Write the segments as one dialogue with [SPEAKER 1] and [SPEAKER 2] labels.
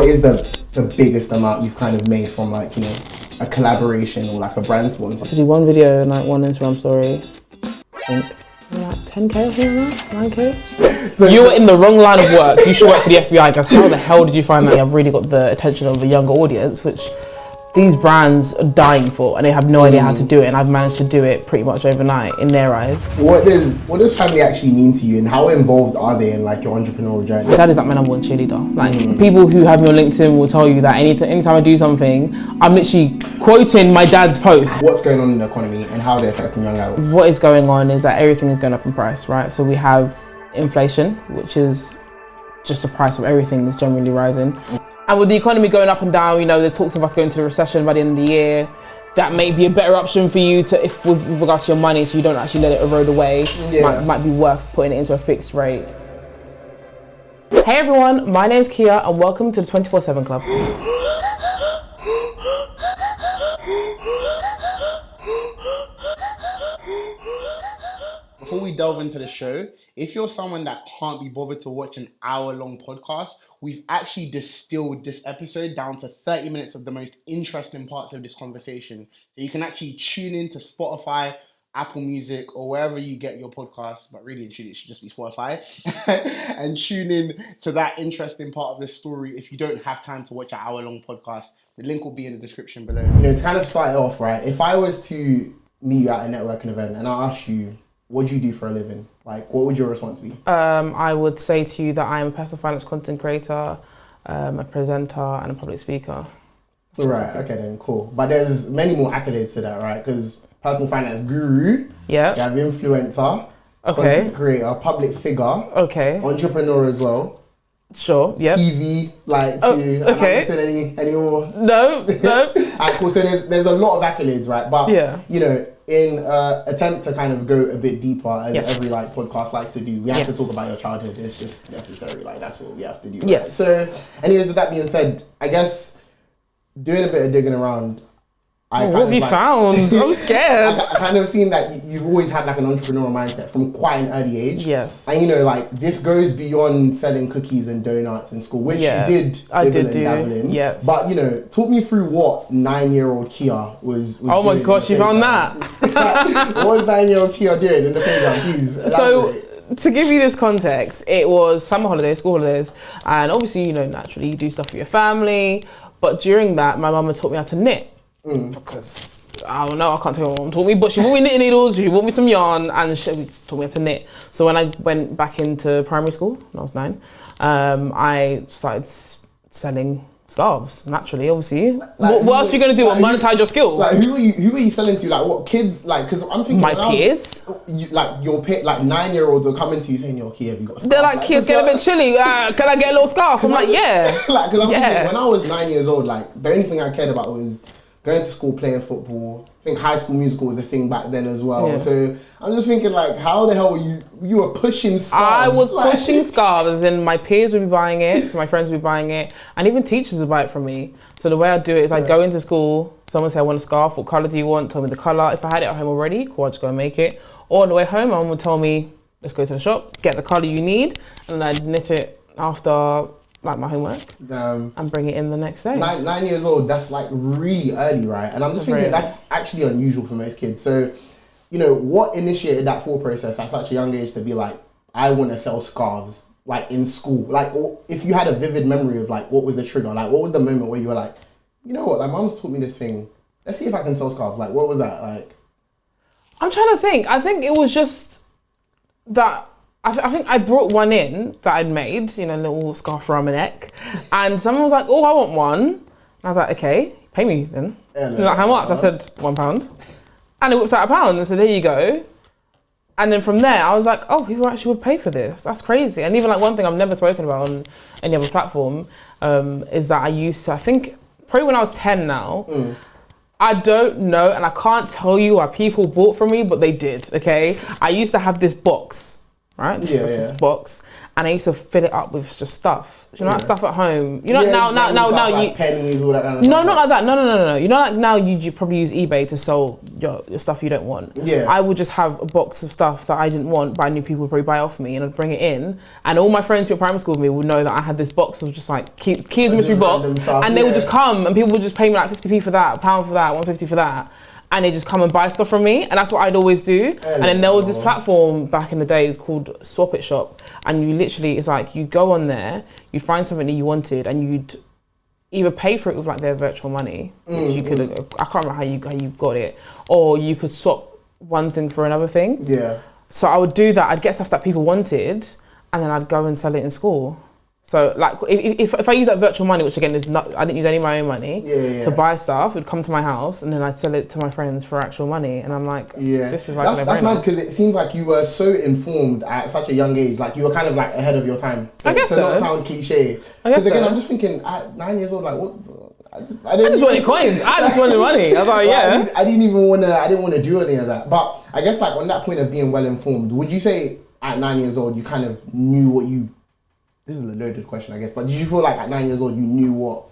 [SPEAKER 1] what is the biggest amount you've kind of made from like, you know, a collaboration or like a brand sponsor?
[SPEAKER 2] To do one video and like one Instagram story, I think like 10k or something like that, 9k. So you were in the wrong line of work. You should work for the FBI, because how the hell did you find that? I've really got the attention of a younger audience, which these brands are dying for, and they have no idea how to do it, and I've managed to do it pretty much overnight in their eyes.
[SPEAKER 1] What does family actually mean to you, and how involved are they in like your entrepreneurial journey?
[SPEAKER 2] My dad is like my number one cheerleader. Like people who have me on LinkedIn will tell you that anytime I do something, I'm literally quoting my dad's post.
[SPEAKER 1] What's going on in the economy and how they're affecting young adults?
[SPEAKER 2] What is going on is that everything is going up in price, right? So we have inflation, which is just the price of everything is generally rising. And with the economy going up and down, you know, there's talks of us going to the recession by the end of the year. That may be a better option for you to, if with regards to your money, so you don't actually let it erode away.
[SPEAKER 1] Yeah.
[SPEAKER 2] Might be worth putting it into a fixed rate. Hey everyone, my name's Kia and welcome to the 24/7 Club.
[SPEAKER 1] Before we delve into the show, if you're someone that can't be bothered to watch an hour-long podcast, we've actually distilled this episode down to 30 minutes of the most interesting parts of this conversation. So you can actually tune in to Spotify, Apple Music, or wherever you get your podcasts, but really and truly it should just be Spotify, and tune in to that interesting part of the story if you don't have time to watch an hour-long podcast. The link will be in the description below. You know, to kind of start it off, right, if I was to meet you at a networking event and I asked you, what do you do for a living? Like, what would your response be?
[SPEAKER 2] I would say to you that I am a personal finance content creator, a presenter, and a public speaker.
[SPEAKER 1] Right, okay then, cool. But there's many more accolades to that, right? Because personal finance guru,
[SPEAKER 2] yeah,
[SPEAKER 1] you have influencer,
[SPEAKER 2] okay,
[SPEAKER 1] content creator, public figure,
[SPEAKER 2] okay,
[SPEAKER 1] entrepreneur as well.
[SPEAKER 2] Sure, yeah.
[SPEAKER 1] TV, like,
[SPEAKER 2] okay.
[SPEAKER 1] I'm not missing any more.
[SPEAKER 2] No.
[SPEAKER 1] Alright, cool. So there's a lot of accolades, right? But
[SPEAKER 2] yeah,
[SPEAKER 1] you know, in attempt to kind of go a bit deeper, as every like podcast likes to do, we have to talk about your childhood. It's just necessary. Like that's what we have to do. Right?
[SPEAKER 2] Yes.
[SPEAKER 1] So, anyways, with that being said, I guess doing a bit of digging around.
[SPEAKER 2] What have you found? I'm scared.
[SPEAKER 1] I kind of seen that you've always had like an entrepreneurial mindset from quite an early age.
[SPEAKER 2] Yes.
[SPEAKER 1] And you know, like this goes beyond selling cookies and donuts in school, which you did.
[SPEAKER 2] I did do.
[SPEAKER 1] Dabble in.
[SPEAKER 2] Yes.
[SPEAKER 1] But you know, talk me through what 9-year-old Kia was
[SPEAKER 2] oh my gosh, you found that.
[SPEAKER 1] What was 9-year-old Kia doing in the playground? Please elaborate.
[SPEAKER 2] So, to give you this context, it was summer holidays, school holidays, and obviously, you know, naturally you do stuff for your family. But during that, my mum had taught me how to knit. Because I don't know, I can't tell you what my mum taught me, but she bought me knitting needles, she bought me some yarn, and she taught me how to knit. So when I went back into primary school, when I was 9, I started selling scarves, naturally, obviously. Like, what else are you going to do? Monetize your skills?
[SPEAKER 1] Like, who are you selling to? Like, what kids? Like, because I'm thinking...
[SPEAKER 2] My peers?
[SPEAKER 1] Your 9-year-olds are coming to you saying, yo, Kia, have you got a scarf?
[SPEAKER 2] They're like, Kia's getting a bit chilly, can I get a little scarf? I'm like, yeah.
[SPEAKER 1] Like, because I'm thinking, when I was 9 years old, like, the only thing I cared about was going to school, playing football. I think High School Musical was a thing back then as well. Yeah. So I'm just thinking, like, how the hell were you were pushing scarves?
[SPEAKER 2] I was pushing scarves, and my peers would be buying it, so my friends would be buying it, and even teachers would buy it from me. So the way I do it is I go into school, someone say I want a scarf, what colour do you want? Tell me the colour. If I had it at home already, cool, I'll just go and make it. Or on the way home, my mum would tell me, let's go to the shop, get the colour you need, and then I'd knit it after like my homework and bring it in the next day.
[SPEAKER 1] 9 years old, that's like really early, right? And I'm just thinking that's actually unusual for most kids. So, you know, what initiated that thought process at such a young age to be like, I want to sell scarves, like in school? Like, if you had a vivid memory of like, what was the trigger? Like, what was the moment where you were like, you know what, like mum's taught me this thing. Let's see if I can sell scarves. Like, what was that like?
[SPEAKER 2] I'm trying to think. I think it was just that I think I brought one in that I'd made, you know, a little scarf around my neck, and someone was like, oh, I want one. And I was like, okay, pay me then. Yeah, no, like, how much? I said £1. And it whips out £1 and said, there you go. And then from there, I was like, oh, people actually would pay for this. That's crazy. And even like one thing I've never spoken about on any other platform is that I used to, I think, probably when I was 10 now, I don't know, and I can't tell you why people bought from me, but they did, okay? I used to have this box right? Just this box, and I used to fill it up with just stuff. You know, like stuff at home. You know, now
[SPEAKER 1] like
[SPEAKER 2] you
[SPEAKER 1] pennies, all that kind of stuff.
[SPEAKER 2] No, not like that. No. You know, like now you probably use eBay to sell your stuff you don't want.
[SPEAKER 1] Yeah.
[SPEAKER 2] I would just have a box of stuff that I didn't want, but I knew people would probably buy off me, and I'd bring it in, and all my friends who were primary school with me would know that I had this box of just like Keys mystery box,
[SPEAKER 1] stuff,
[SPEAKER 2] and they would just come, and people would just pay me like 50p for that, £1 for that, 150 for that. And they just come and buy stuff from me, and that's what I'd always do. And then there was this platform back in the days called Swap It Shop, and you literally, it's like you go on there, you find something that you wanted, and you'd either pay for it with like their virtual money, which you could, I can't remember how you got it, or you could swap one thing for another thing.
[SPEAKER 1] Yeah.
[SPEAKER 2] So I would do that. I'd get stuff that people wanted, and then I'd go and sell it in school. So like if I use that virtual money, which again is not, I didn't use any of my own money to buy stuff, it would come to my house and then I'd sell it to my friends for actual money, and I'm like, this is like
[SPEAKER 1] that's mad, because it seemed like you were so informed at such a young age, like you were kind of like ahead of your time.
[SPEAKER 2] I guess so.
[SPEAKER 1] To not sound cliche, because again I'm just thinking at 9 years old, like what? I just
[SPEAKER 2] wanted coins. I just wanted money. I was like,
[SPEAKER 1] I didn't want to do any of that. But I guess like on that point of being well informed, would you say at 9 years old you kind of knew what you? This is a loaded question, I guess, but did you feel like at 9 years old you knew what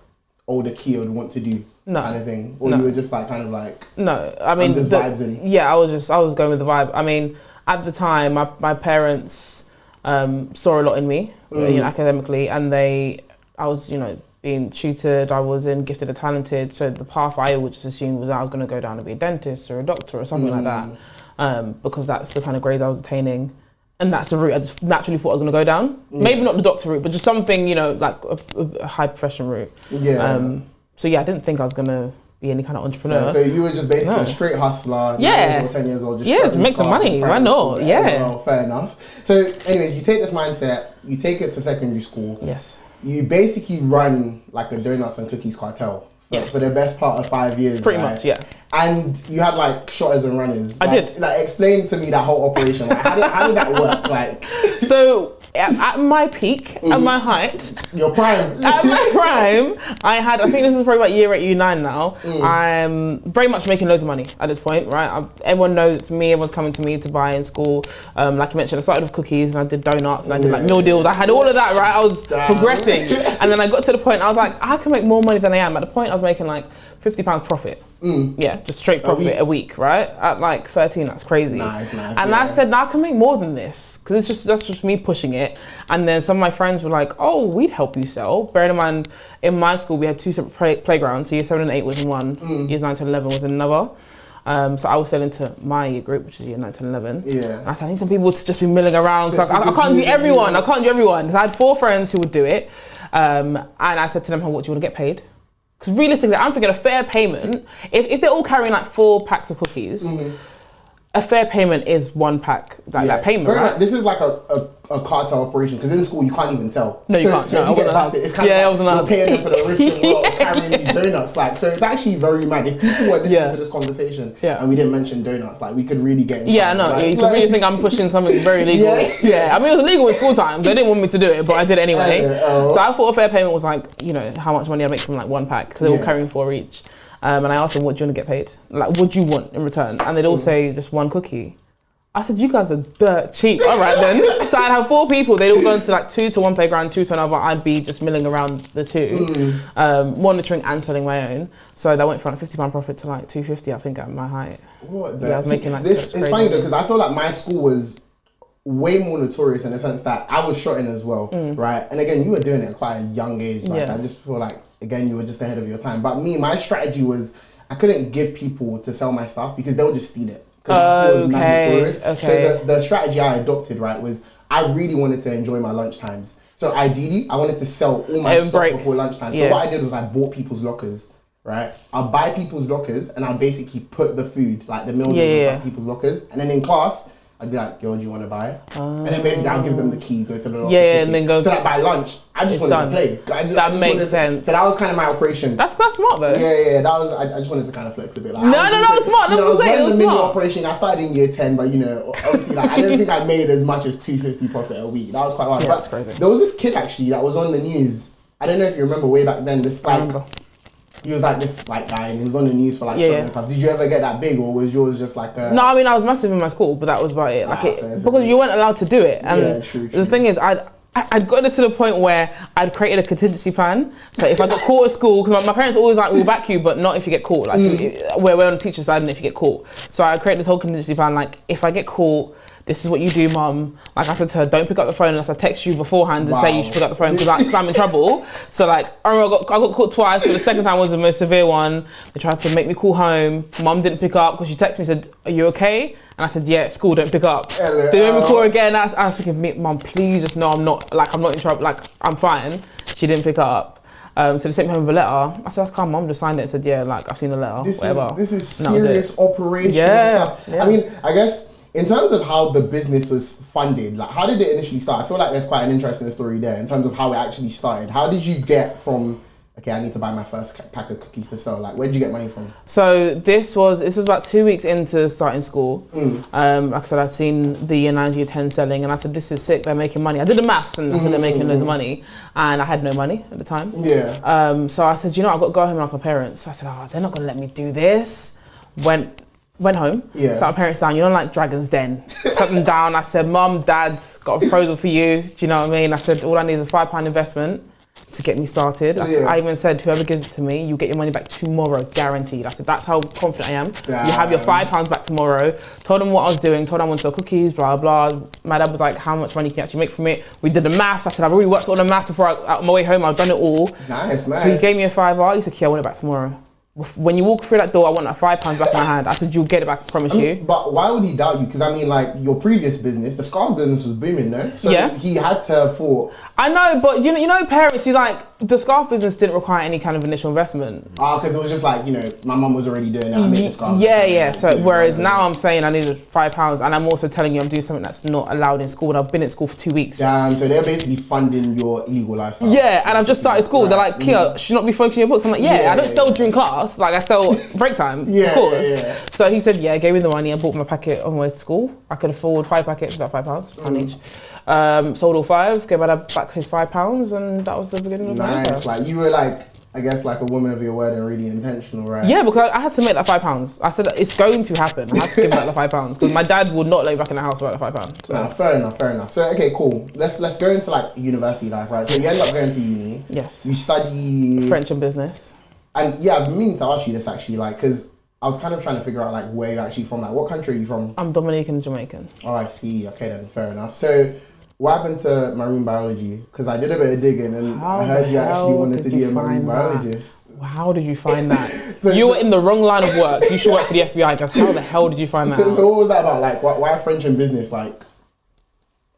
[SPEAKER 1] older kid would want to do, kind of thing, or you were just like kind of like? No,
[SPEAKER 2] I mean,
[SPEAKER 1] just vibes in.
[SPEAKER 2] Yeah, I was going with the vibe. I mean, at the time, my parents saw a lot in me, you know, academically, and I was, you know, being tutored. I was in gifted and talented, so the path I would just assume was I was going to go down and be a dentist or a doctor or something like that, because that's the kind of grades I was attaining. And that's the route I just naturally thought I was going to go down. Maybe not the doctor route, but just something, you know, like a high profession route. Yeah. So yeah, I didn't think I was going to be any kind of entrepreneur.
[SPEAKER 1] So you were just basically a straight hustler, 9 years old, 10 years old. Just
[SPEAKER 2] make some money. Why not?
[SPEAKER 1] Well, fair enough. So anyways, you take this mindset, you take it to secondary school.
[SPEAKER 2] Yes.
[SPEAKER 1] You basically run like a donuts and cookies cartel. For the best part of 5 years.
[SPEAKER 2] Pretty much, yeah.
[SPEAKER 1] And you had like shotters and runners.
[SPEAKER 2] I did.
[SPEAKER 1] Like explain to me that whole operation. Like, how did that work? Like,
[SPEAKER 2] so at my peak, at my height,
[SPEAKER 1] your prime.
[SPEAKER 2] At my prime, I think this is probably about year 8, year 9 now. I'm very much making loads of money at this point, right? Everyone knows it's me. Everyone's coming to me to buy in school. Like you mentioned, I started with cookies and I did donuts and I did like meal deals. I had all of that, right? I was progressing, and then I got to the point I was like, I can make more money than I am. At the point, I was making like £50 profit. Yeah, just straight profit a week, right? At like 13, that's crazy. Nice. And I said, I can make more than this, because that's just me pushing it. And then some of my friends were like, oh, we'd help you sell. Bearing in mind, in my school, we had 2 separate playgrounds. So year 7 and 8 was in one, years 9 to 11 was in another. So I was selling to my year group, which is year 9 to 11. Yeah. And I said, I need some people to just be milling around. So I can't do everyone. So I had 4 friends who would do it. And I said to them, what do you want to get paid? Because realistically, I'm thinking a fair payment, if they're all carrying like 4 packs of cookies, a fair payment is 1 pack, that payment, right?
[SPEAKER 1] This is like a cartel operation, because in school you can't even sell.
[SPEAKER 2] No, you can't.
[SPEAKER 1] So if you get busted, it's kind of like you're paying them for the risk as well of carrying these donuts. Like, so it's actually very mad. If people were listening to this conversation and we didn't mention donuts, like we could really get into
[SPEAKER 2] you could really think I'm pushing something very legal. I mean, it was illegal in school times. They didn't want me to do it, but I did it anyway. So I thought a fair payment was like, you know, how much money I make from like 1 pack, because they were carrying 4 each. And I asked them, what do you want to get paid? Like, what do you want in return? And they'd all say just 1 cookie. I said, you guys are dirt cheap. All right then. So I'd have 4 people. They'd all go into like 2 to one playground, 2 to another. I'd be just milling around the 2, monitoring and selling my own. So that went from like £50 profit to like £250, I think, at my height.
[SPEAKER 1] What the? I was making like this. It's funny though, because I feel like my school was way more notorious in the sense that I was shotting as well, right? And again, you were doing it at quite a young age. Like I just feel like, again, you were just ahead of your time. But my strategy was I couldn't give people to sell my stuff because they would just steal it. Because my school was notorious. So the strategy I adopted, right, was I really wanted to enjoy my lunch times. So ideally, I wanted to sell all my stuff before lunchtime. So what I did was I bought people's lockers, right? I'll buy people's lockers and I'll basically put the food, like the meal deals and stuff, in people's lockers. And then in class, I'd be like, yo, do you want to buy? And then basically I'll give them the key, go to the locker.
[SPEAKER 2] And then go.
[SPEAKER 1] So that by lunch, I just wanted to play.
[SPEAKER 2] That makes sense.
[SPEAKER 1] So that was kind of my operation.
[SPEAKER 2] That's smart though.
[SPEAKER 1] That was, I just wanted to kind of flex a bit. Like,
[SPEAKER 2] that was smart. That's what I'm saying. It was smart.
[SPEAKER 1] Operation. I started in year 10, but you know, obviously, like, I don't think I made as much as $250 profit a week. That was quite hard.
[SPEAKER 2] That's crazy.
[SPEAKER 1] There was this kid actually that was on the news. I don't know if you remember way back then. This like, he was like this like guy, and he was on the news for like
[SPEAKER 2] Yeah,
[SPEAKER 1] certain
[SPEAKER 2] yeah.
[SPEAKER 1] stuff. Did you ever get that big, or was yours just like a...
[SPEAKER 2] No, I mean, I was massive in my school, but that was about it. Like,
[SPEAKER 1] fair,
[SPEAKER 2] because you weren't allowed to do it. And
[SPEAKER 1] Yeah, true.
[SPEAKER 2] the thing is, I'd gotten it to the point where I'd created a contingency plan. So if I got caught at school, because my parents always like, we'll back you, but not if you get caught. Like, we're on the teacher's side and if you get caught. So I created this whole contingency plan, like, if I get caught, this is what you do, mum. Like I said to her, don't pick up the phone unless I text you beforehand and say you should pick up the phone because I'm in trouble. So like, I got caught twice, but the second time was the most severe one. They tried to make me call home. Mum didn't pick up because she texted me, said, are you okay? And I said, yeah, school, don't pick up. They made me call her again. I was thinking, mum, please just know I'm not in trouble, like I'm fine. She didn't pick up. So they sent me home with a letter. I said, come, mum just signed it and said, yeah, like I've seen the letter, whatever.
[SPEAKER 1] This is serious operation stuff. Yeah. I mean, I guess in terms of how the business was funded, like how did it initially start? I feel like there's quite an interesting story there in terms of how it actually started. How did you get from, okay, I need to buy my first pack of cookies to sell? Like, where did you get money from?
[SPEAKER 2] So this was about 2 weeks into starting school. Like I said, I'd seen the year 9, year 10 selling, and I said, this is sick, they're making money. I did the maths and I think they're making loads of money, and I had no money at the time.
[SPEAKER 1] Yeah.
[SPEAKER 2] So I said, you know, I've got to go home and ask my parents. I said, oh, they're not going to let me do this. Went home, sat my parents down, you know, like Dragon's Den. Sat them down, I said, Mum, Dad, got a proposal for you. Do you know what I mean? I said, all I need is a £5 investment to get me started. I even said, whoever gives it to me, you get your money back tomorrow, guaranteed. I said, that's how confident I am.
[SPEAKER 1] Damn.
[SPEAKER 2] You have your £5 back tomorrow. Told them what I was doing, told them I wanted to sell cookies, blah, blah. My dad was like, how much money can you actually make from it? We did the maths. I said, I've already worked all the maths before on my way home, I've done it all.
[SPEAKER 1] Nice.
[SPEAKER 2] He gave me a £5. He said, okay, I want it back tomorrow. When you walk through that door, I want that £5 back in my hand. I said, you'll get it back, I promise you.
[SPEAKER 1] But why would he doubt you? Because I mean, like, your previous business, the scarf business was booming, no? So he had to have thought...
[SPEAKER 2] I know, but you know parents, he's like, the scarf business didn't require any kind of initial investment.
[SPEAKER 1] Because it was just like, you know, my mum was already doing it, I made the scarf.
[SPEAKER 2] Yeah. So whereas now I'm saying I needed £5, and I'm also telling you I'm doing something that's not allowed in school, and I've been at school for 2 weeks.
[SPEAKER 1] Damn, so they're basically funding your illegal lifestyle.
[SPEAKER 2] Yeah, and I've just started school. Right. They're like, Kia, should not be focusing on your books. I'm like, I don't sell during class. Like, I sell break time, of course. Yeah. So he said, gave me the money. I bought my packet on my way to school. I could afford 5 packets, about £5 each. Sold all 5, gave my dad back his £5, and that was the beginning of my life.
[SPEAKER 1] Like, you were like, I guess like a woman of your word and really intentional, right?
[SPEAKER 2] Yeah, because I had to make that £5. I said, it's going to happen. I have to give back the £5 because my dad would not let me back in the house without the £5. So.
[SPEAKER 1] Nah, fair enough. So, okay, cool. Let's go into like university life, right? So you end up going to uni.
[SPEAKER 2] Yes.
[SPEAKER 1] You study...
[SPEAKER 2] French and business.
[SPEAKER 1] And yeah, I've been meaning to ask you this actually, like, because I was kind of trying to figure out like where you're actually from. Like, what country are you from?
[SPEAKER 2] I'm Dominican, Jamaican.
[SPEAKER 1] Oh, I see. Okay, then fair enough. So, what happened to marine biology? Because I did a bit of digging and I heard you actually wanted to be a marine biologist.
[SPEAKER 2] How did you find that? You were in the wrong line of work. You should work for the FBI. Because how the hell did you find that?
[SPEAKER 1] So what was that about? Like, why French and business? Like,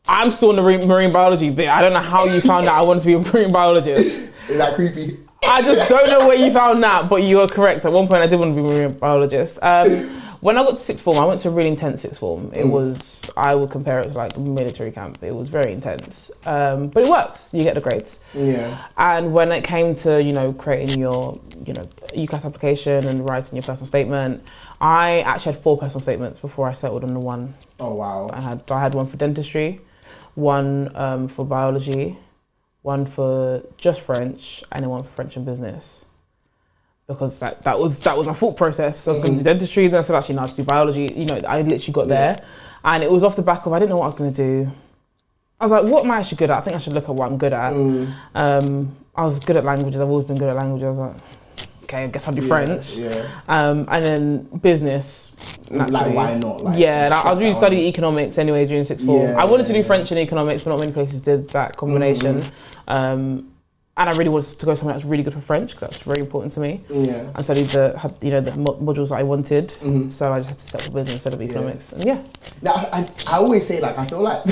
[SPEAKER 2] I'm still in the marine biology bit. I don't know how you found out I wanted to be a marine biologist.
[SPEAKER 1] Is that creepy?
[SPEAKER 2] I just don't know where you found that, but you are correct. At one point, I did want to be a marine biologist. When I got to sixth form, I went to a really intense sixth form. It was, I would compare it to like a military camp. It was very intense, but it works. You get the grades.
[SPEAKER 1] Yeah.
[SPEAKER 2] And when it came to, you know, creating your, you know, UCAS application and writing your personal statement, I actually had 4 personal statements before I settled on the one.
[SPEAKER 1] Oh, wow.
[SPEAKER 2] I had one for dentistry, one for biology, one for just French, and then one for French and business. Because that was my thought process. So I was going to do dentistry, then I said, actually, no, I'll just do biology. You know, I literally got there. And it was off the back of, I didn't know what I was going to do. I was like, what am I actually good at? I think I should look at what I'm good at. I was good at languages. I've always been good at languages. I was like, okay, I guess I'll do French.
[SPEAKER 1] Yeah.
[SPEAKER 2] And then business, naturally.
[SPEAKER 1] Like, why not? Like,
[SPEAKER 2] and I was really studying economics anyway during sixth form. I wanted to do French and economics, but not many places did that combination. And I really wanted to go somewhere that's really good for French because that's very important to me. Yeah. And studied the modules that I wanted. So I just had to settle business instead of economics. And
[SPEAKER 1] Now, I always say, like, I feel like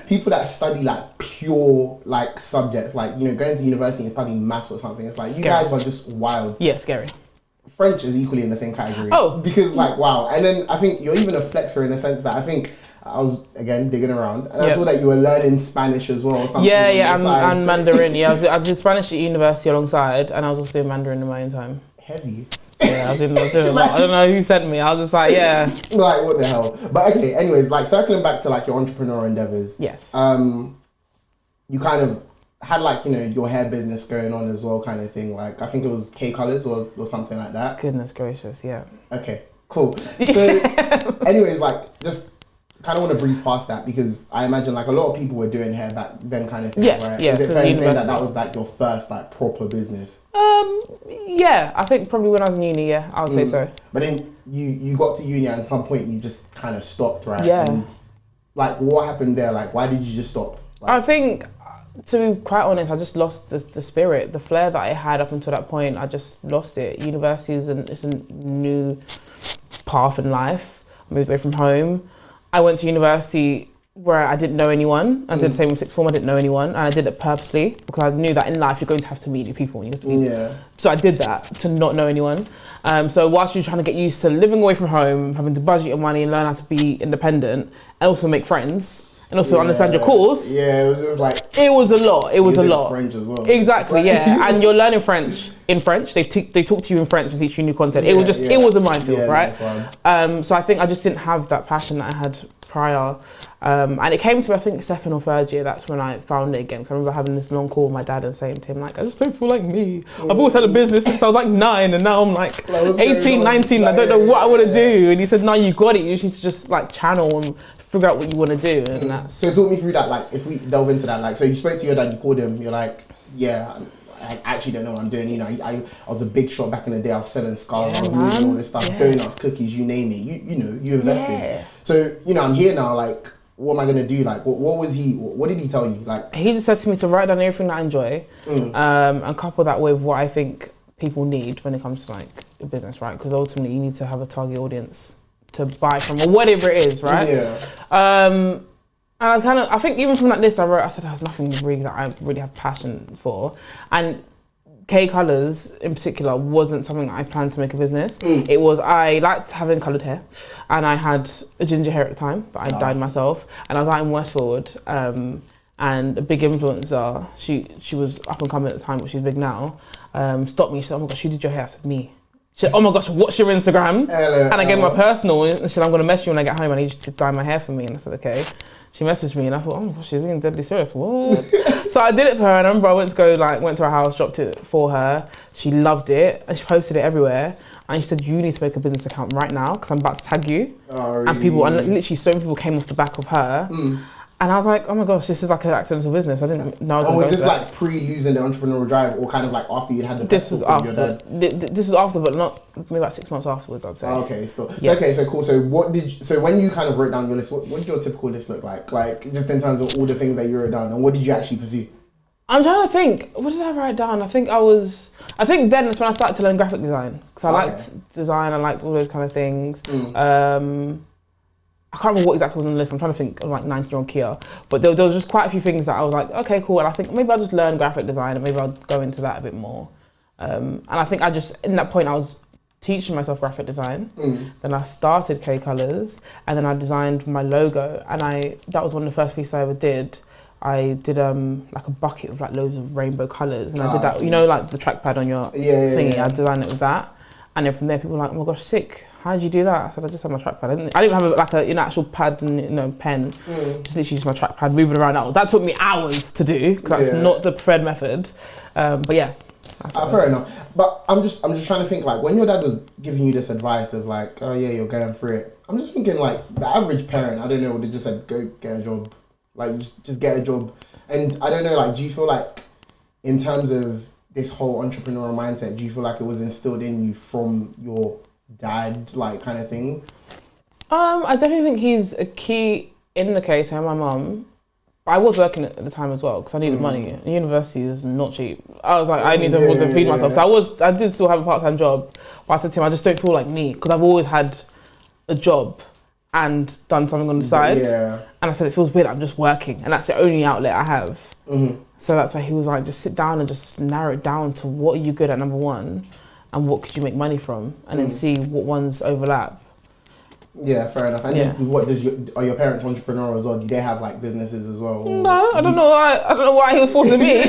[SPEAKER 1] people that study like pure like subjects, like, you know, going to university and studying maths or something, it's like, you guys are just wild.
[SPEAKER 2] Yeah, scary.
[SPEAKER 1] French is equally in the same category.
[SPEAKER 2] Oh.
[SPEAKER 1] Because like, wow. And then I think you're even a flexer in the sense that I think I was, again, digging around, and I saw that you were learning Spanish as well or something.
[SPEAKER 2] And Mandarin. I was in Spanish at university alongside, and I was also doing Mandarin in my own time.
[SPEAKER 1] Heavy.
[SPEAKER 2] Yeah, I was doing like, I don't know who sent me. I was just like,
[SPEAKER 1] Like, what the hell? But okay, anyways, like, circling back to like your entrepreneurial endeavors.
[SPEAKER 2] Yes.
[SPEAKER 1] You kind of had like, you know, your hair business going on as well, kind of thing. Like, I think it was K Colors or something like that.
[SPEAKER 2] Goodness gracious, yeah.
[SPEAKER 1] Okay, cool. So, anyways, like, just kind of want to breeze past that because I imagine like a lot of people were doing hair back then, kind of thing.
[SPEAKER 2] Yeah,
[SPEAKER 1] right?
[SPEAKER 2] yeah.
[SPEAKER 1] Is it
[SPEAKER 2] So
[SPEAKER 1] fair in saying
[SPEAKER 2] university.
[SPEAKER 1] that was like your first like proper business?
[SPEAKER 2] Yeah, I think probably when I was in uni, yeah, I would say so.
[SPEAKER 1] But then you got to uni and at some point you just kind of stopped, right?
[SPEAKER 2] Yeah.
[SPEAKER 1] And like, what happened there? Like, why did you just stop? Like,
[SPEAKER 2] I think, to be quite honest, I just lost the spirit, the flair that I had up until that point. I just lost it. University is a new path in life. I moved away from home. I went to university where I didn't know anyone. I did the same with sixth form. I didn't know anyone, and I did it purposely because I knew that in life you're going to have to meet new people. So I did that to not know anyone. So whilst you're trying to get used to living away from home, having to budget your money and learn how to be independent, and also make friends, and also understand your course.
[SPEAKER 1] Yeah, it was just like...
[SPEAKER 2] It was a lot. It was a lot.
[SPEAKER 1] French as well.
[SPEAKER 2] Exactly, yeah. And you're learning French in French. They talk to you in French and teach you new content. It was a minefield, right? So I think I just didn't have that passion that I had prior. And it came to, I think, second or third year, that's when I found it again. Because I remember having this long call with my dad and saying to him, like, I just don't feel like me. I've always had a business since I was like 9 and now I'm like 18, 19, I don't know what I want to do. And he said, no, you got it. You just need to just like channel and figure out what you want to do. And that's...
[SPEAKER 1] So talk me through that, like, if we delve into that, like, so you spoke to your dad, you called him, you're like, yeah, I actually don't know what I'm doing. You know, I was a big shot back in the day. I was selling scarves, I was moving all this stuff, donuts, cookies, you name it. You know, you invested.
[SPEAKER 2] Yeah.
[SPEAKER 1] So, you know, I'm here now, like, what am I going to do? Like, what did he tell you? Like,
[SPEAKER 2] he just said to me to write down everything that I enjoy and couple that with what I think people need when it comes to like a business, right? Because ultimately you need to have a target audience to buy from or whatever it is, right?
[SPEAKER 1] Yeah.
[SPEAKER 2] And I think even from that list I said there's nothing really that I really have passion for. And K Colours in particular wasn't something I planned to make a business. It was, I liked having coloured hair and I had a ginger hair at the time, but I dyed myself. And I was out in Westfield and a big influencer, she was up and coming at the time, but she's big now, stopped me. She said, oh my gosh, who did your hair? I said, me. She said, oh my gosh, what's your Instagram? And I gave my personal and she said, I'm going to message you when I get home. I need you to dye my hair for me. And I said, okay. She messaged me and I thought, oh my gosh, she's being deadly serious. What? So I did it for her. And I remember I went to her house, dropped it for her. She loved it and she posted it everywhere. And she said, you need to make a business account right now because I'm about to tag you.
[SPEAKER 1] Oh, really?
[SPEAKER 2] And literally so many people came off the back of her. And I was like, oh my gosh, this is like an accidental business. I didn't know I was going to go
[SPEAKER 1] was this
[SPEAKER 2] to that.
[SPEAKER 1] like pre-losing the entrepreneurial drive or kind of like after you'd had the
[SPEAKER 2] This was
[SPEAKER 1] with your
[SPEAKER 2] after.
[SPEAKER 1] dad?
[SPEAKER 2] This was after, but not maybe about 6 months afterwards, I'd say.
[SPEAKER 1] Oh, okay, so
[SPEAKER 2] Yeah.
[SPEAKER 1] okay, so cool. So so when you kind of wrote down your list, what did your typical list look like? Like just in terms of all the things that you wrote down, and what did you actually pursue?
[SPEAKER 2] I'm trying to think. What did I write down? I think then that's when I started to learn graphic design because I liked design. I liked all those kind of things. I can't remember what exactly was on the list. I'm trying to think of like 90-year-old Kia, but there was just quite a few things that I was like, okay, cool. And I think maybe I'll just learn graphic design and maybe I'll go into that a bit more. And I think in that point I was teaching myself graphic design. Then I started K Colours and then I designed my logo and that was one of the first pieces I ever did. I did like a bucket with like loads of rainbow colours and I did that, you know, like the trackpad on your thingy. I designed it with that. And then from there, people were like, oh my gosh, sick. How did you do that? I said, I just had my trackpad. I didn't have like an actual pad and pen. Just literally used my trackpad, moving around. That took me hours to do because that's not the preferred method. But yeah.
[SPEAKER 1] Fair enough. But I'm just trying to think like when your dad was giving you this advice of like, oh yeah, you're going through it. I'm just thinking like the average parent, I don't know, would have just said, go get a job. Like just get a job. And I don't know, like, do you feel like in terms of this whole entrepreneurial mindset, do you feel like it was instilled in you from your dad, like, kind of thing?
[SPEAKER 2] I definitely think he's a key indicator, my mum. I was working at the time as well because I needed money. University is not cheap. I was like, I need to afford to feed myself. So I did still have a part-time job, but I said to him, I just don't feel like me because I've always had a job and done something on the side. And I said, it feels weird, I'm just working and that's the only outlet I have. So that's why he was like, just sit down and just narrow it down to what are you good at, number one, and what could you make money from, and then see what ones overlap.
[SPEAKER 1] Yeah, fair enough. And then are your parents entrepreneurial as well? Do they have like businesses as well?
[SPEAKER 2] No, I don't know why he was forcing me.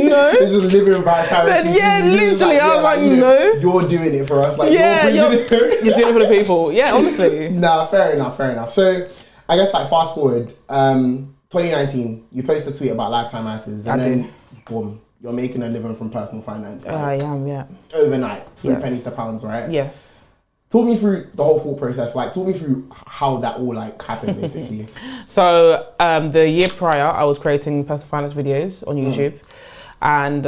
[SPEAKER 2] No.
[SPEAKER 1] They're just living vicariously.
[SPEAKER 2] Yeah, literally.
[SPEAKER 1] Like,
[SPEAKER 2] I was like,
[SPEAKER 1] no.
[SPEAKER 2] no.
[SPEAKER 1] You're doing it for us. Like,
[SPEAKER 2] you're doing it for the people. Yeah, honestly.
[SPEAKER 1] Nah, fair enough. So, I guess like fast forward, 2019, you posted a tweet about lifetime ISIS. And then boom, you're making a living from personal finance. Like,
[SPEAKER 2] I am, yeah.
[SPEAKER 1] Overnight, through
[SPEAKER 2] Yes.
[SPEAKER 1] pennies to pounds, right?
[SPEAKER 2] Yes.
[SPEAKER 1] Talk me through the whole thought process. Like, talk me through how that all like happened, basically.
[SPEAKER 2] So the year prior, I was creating personal finance videos on YouTube, and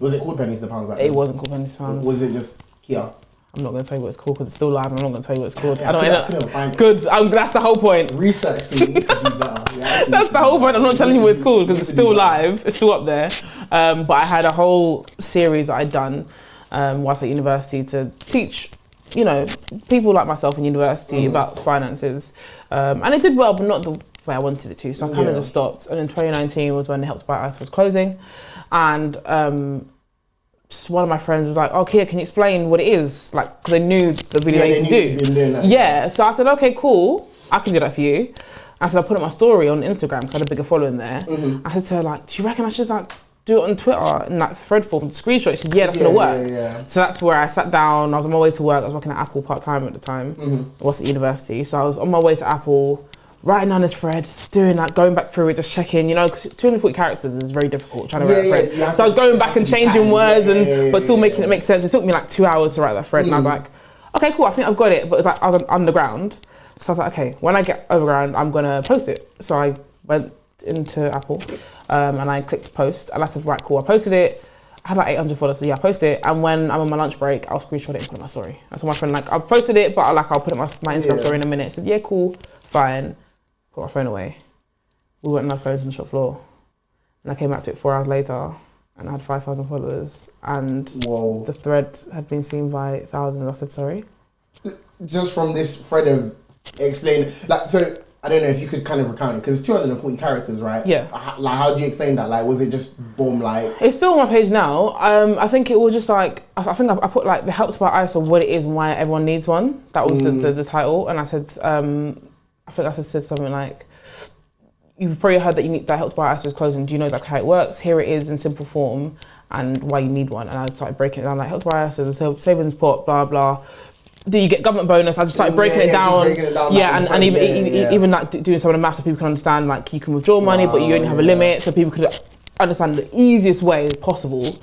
[SPEAKER 1] Was it called pennies to pounds? Like
[SPEAKER 2] it wasn't called Pennies to Pounds.
[SPEAKER 1] Was it just Kia?
[SPEAKER 2] I'm not going to tell you what it's called because it's still live. I'm not going to tell you what it's called.
[SPEAKER 1] Yeah, I couldn't find it.
[SPEAKER 2] Good. That's the whole point.
[SPEAKER 1] Research team, you need to do better. Yeah,
[SPEAKER 2] That's the whole point. I'm not telling you what it's called because it's still live. It's still up there. But I had a whole series that I'd done whilst at university to teach, you know, people like myself in university about finances. And it did well, but not the way I wanted it to. So I kind of just stopped. And in 2019 was when the Help to Buy ISA was closing. And just one of my friends was like, "Oh, Kia, can you explain what it is?" Like, because they knew the video I used to do. Yeah, so I said, "Okay, cool, I can do that for you." I said, "I'll put up my story on Instagram because I had a bigger following there." I said to her, like, "Do you reckon I should like do it on Twitter in like thread form, screenshot?" She said, "Yeah, that's gonna work." So that's where I sat down. I was on my way to work. I was working at Apple part time at the time. I was at university, so I was on my way to Apple, writing down this thread, doing like going back through it, just checking, you know, because 240 characters is very difficult trying to write a thread. So I was going back and changing words but still making it make sense. It took me like 2 hours to write that thread, and I was like, okay, cool, I think I've got it. But it's like I was underground, so I was like, okay, when I get overground, I'm gonna post it. So I went into Apple and I clicked post, and I said, right, cool, I posted it. I had like 800 followers, so yeah, I posted it. And when I'm on my lunch break, I'll screenshot it and put it in my story. I told my friend, like, I've posted it, but I'll put it in my Instagram story in a minute. She said, yeah, cool, fine. Put my phone away. We went on our phones on the shop floor. And I came back to it 4 hours later and I had 5,000 followers. And the thread had been seen by thousands. I said, sorry.
[SPEAKER 1] Just from this thread of explain, like, so I don't know if you could kind of recount it because it's 240 characters, right?
[SPEAKER 2] Yeah.
[SPEAKER 1] Like, how do you explain that? Like, was it just boom, like?
[SPEAKER 2] It's still on my page now. I think it was just like, I think I put like the Help to Buy ISA, what it is and why everyone needs one. That was the title. And I said, I think I said something like, you've probably heard that you need that Help to Buy ISA is closing. Do you know exactly how it works? Here it is in simple form and why you need one. And I started breaking it down, like Help to Buy ISA is a savings pot, blah, blah. Do you get government bonus? I just started breaking it down. And even like doing some of the maths so people can understand, like you can withdraw money, but you only have a limit, so people could understand the easiest way possible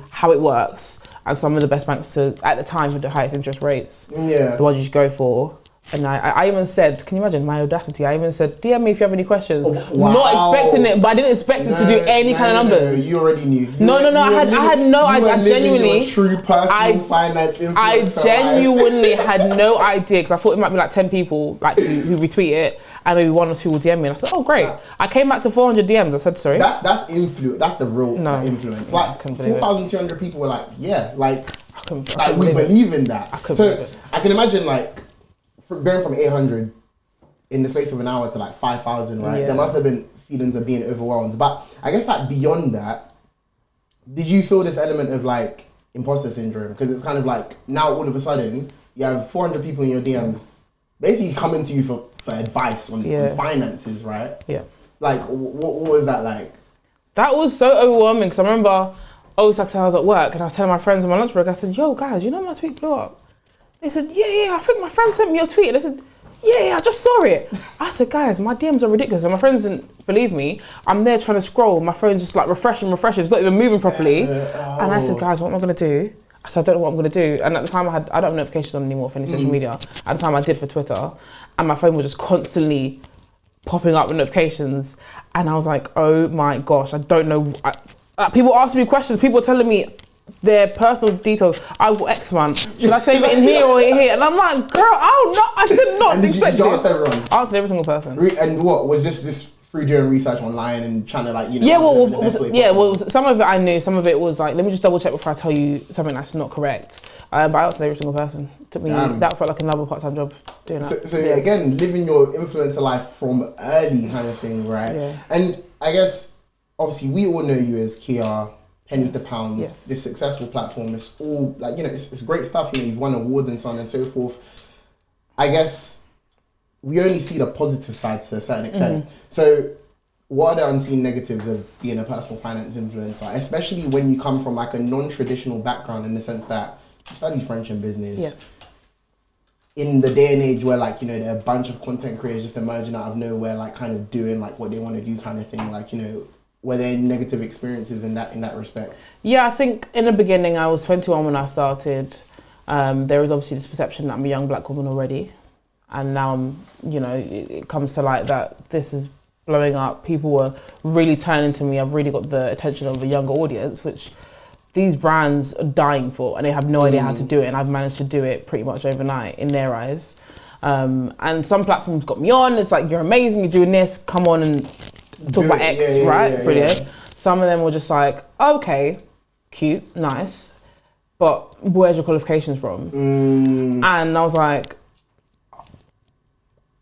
[SPEAKER 2] how it works. And some of the best banks at the time with the highest interest rates, the ones you should go for. And I even said, can you imagine my audacity? I even said, DM me if you have any questions. Not expecting it, but I didn't expect it to do any kind of numbers.
[SPEAKER 1] You already knew.
[SPEAKER 2] I genuinely,
[SPEAKER 1] true personal finance influencer.
[SPEAKER 2] I genuinely had no idea because I thought it might be like 10 people like who retweet it, and maybe 1 or 2 will DM me. And I said, oh great. I came back to 400 DMs. I said, sorry.
[SPEAKER 1] That's influence. That's the real influence. Like 4,200 people were like, yeah, like we believe in that. So I can imagine like. Going from 800 in the space of an hour to like 5,000, right? There must have been feelings of being overwhelmed. But I guess like beyond that, did you feel this element of like imposter syndrome? Because it's kind of like now all of a sudden you have 400 people in your DMs basically coming to you for advice on finances, right? Yeah. Like what was that like? That was so overwhelming because I remember I was at work and I was telling my friends on my lunch break, I said, yo guys, you know my tweet blew up? They said, yeah, I think my friend sent me your tweet. And they said, yeah, I just saw it. I said, guys, my DMs are ridiculous. And my friends didn't believe me. I'm there trying to scroll. My phone's just like refreshing. It's not even moving properly. And I said, guys, what am I going to do? I said, I don't know what I'm going to do. And at the time I don't have notifications on anymore for any social media. At the time I did for Twitter. And my phone was just constantly popping up with notifications. And I was like, oh my gosh, I don't know. People asking me questions. People telling me their personal details. I will X man. Should I save it in here or here? And I'm like, girl, I did not expect this. Answer everyone? I answered every single person. And what was this through doing research online and trying to like, you know? Some of it I knew. Some of it was like, let me just double check before I tell you something that's not correct. But I answered every single person. Took me that felt like another part-time job doing that. So again, living your influencer life from early kind of thing, right? Yeah. And I guess obviously we all know you as Kia. Pennies to pounds, this successful platform, it's all like, you know, it's great stuff, you know, you've won awards and so on and so forth. I guess we only see the positive side to a certain extent. So what are the unseen negatives of being a personal finance influencer, especially when you come from like a non-traditional background in the sense that you studied French and business, in the day and age where like, you know, there are a bunch of content creators just emerging out of nowhere, like kind of doing like what they want to do kind of thing, like, you know, were there any negative experiences in that respect?
[SPEAKER 2] Yeah, I think in the beginning, I was 21 when I started. There was obviously this perception that I'm a young black woman already. And now it comes to light that this is blowing up. People were really turning to me. I've really got the attention of a younger audience, which these brands are dying for, and they have no idea how to do it. And I've managed to do it pretty much overnight in their eyes. And some platforms got me on. It's like, you're amazing, you're doing this, come on and talk about X, right? Brilliant. Some of them were just like, okay, cute, nice, but where's your qualifications from? And I was like,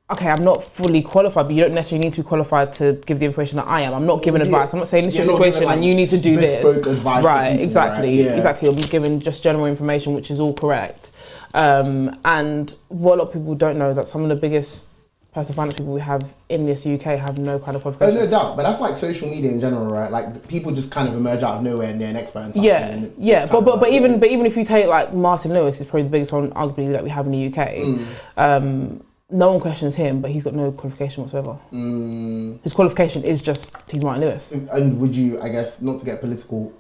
[SPEAKER 2] okay, I'm not fully qualified, but you don't necessarily need to be qualified to give the information that I am. I'm not giving advice. I'm not saying this is your situation and you need to do this.
[SPEAKER 1] Advice
[SPEAKER 2] right,
[SPEAKER 1] people,
[SPEAKER 2] exactly,
[SPEAKER 1] right? Yeah.
[SPEAKER 2] exactly. I'm giving just general information, which is all correct. And what a lot of people don't know is that some of the biggest personal finance people we have in this UK have no kind of qualifications.
[SPEAKER 1] Oh, no doubt, but that's like social media in general, right? Like people just kind of emerge out of nowhere and they're an expert in something.
[SPEAKER 2] Yeah. But even if you take like Martin Lewis, is probably the biggest one arguably that we have in the UK. No one questions him, but he's got no qualification whatsoever. His qualification is just he's Martin Lewis.
[SPEAKER 1] And would you, I guess, not to get political,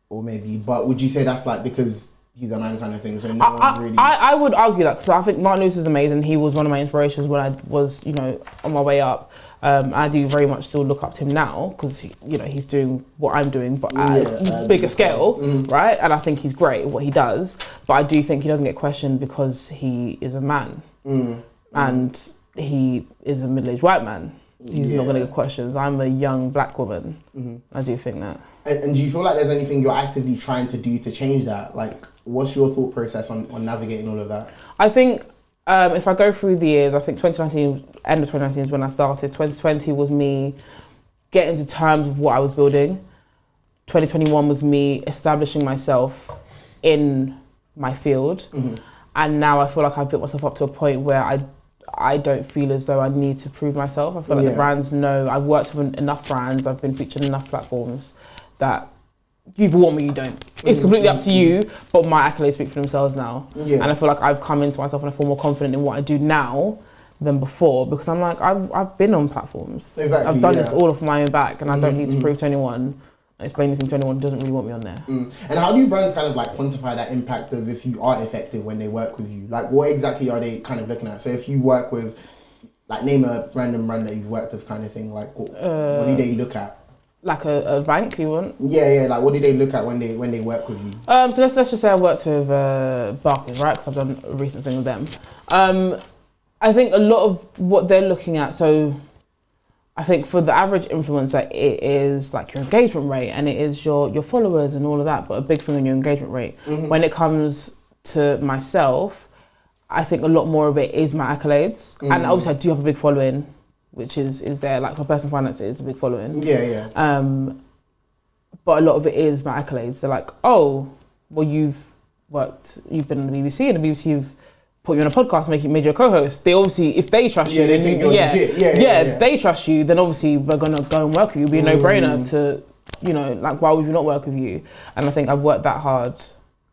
[SPEAKER 1] or maybe, but would you say that's like because he's a man kind of thing? So no one's really.
[SPEAKER 2] I would argue that because I think Martin Lewis is amazing. He was one of my inspirations when I was, on my way up. I do very much still look up to him now because he's doing what I'm doing, but at a bigger scale, right? And I think he's great at what he does. But I do think he doesn't get questioned because he is a man. And he is a middle-aged white man. He's not going to get questions. I'm a young black woman. I do think that.
[SPEAKER 1] And do you feel like there's anything you're actively trying to do to change that? Like, what's your thought process on navigating all of that?
[SPEAKER 2] I think if I go through the years, I think 2019, end of 2019 is when I started. 2020 was me getting to terms with what I was building. 2021 was me establishing myself in my field. And now I feel like I've built myself up to a point where I don't feel as though I need to prove myself. I feel like the brands know. I've worked with enough brands. I've been featured on enough platforms that you either want me or you don't. It's completely up to you, but my accolades speak for themselves now. And I feel like I've come into myself and I feel more confident in what I do now than before because I'm like, I've been on platforms.
[SPEAKER 1] Exactly,
[SPEAKER 2] I've done this all off my own back and I don't need to prove to anyone, explain anything to anyone who doesn't really want me on there.
[SPEAKER 1] And how do brands kind of like quantify that impact of if you are effective when they work with you? Like what exactly are they kind of looking at? So if you work with, like name a random brand that you've worked with kind of thing, like what do they look at?
[SPEAKER 2] Like a bank you want?
[SPEAKER 1] Yeah, like what do they look at when they work with you?
[SPEAKER 2] So let's just say I worked with Barclays, right? Because I've done a recent thing with them. I think a lot of what they're looking at, so I think for the average influencer, it is like your engagement rate and it is your followers and all of that, but a big thing on your engagement rate. When it comes to myself, I think a lot more of it is my accolades. And obviously I do have a big following, which is there, like for personal finance, it's a big following. But a lot of it is my accolades. They're like, oh, well, you've been on the BBC and the BBC have put you on a podcast, made you a co-host. They obviously, if they trust you,
[SPEAKER 1] they think you're legit.
[SPEAKER 2] If they trust you, then obviously we're gonna go and work with you. It'll be a no-brainer to, like why would we not work with you? And I think I've worked that hard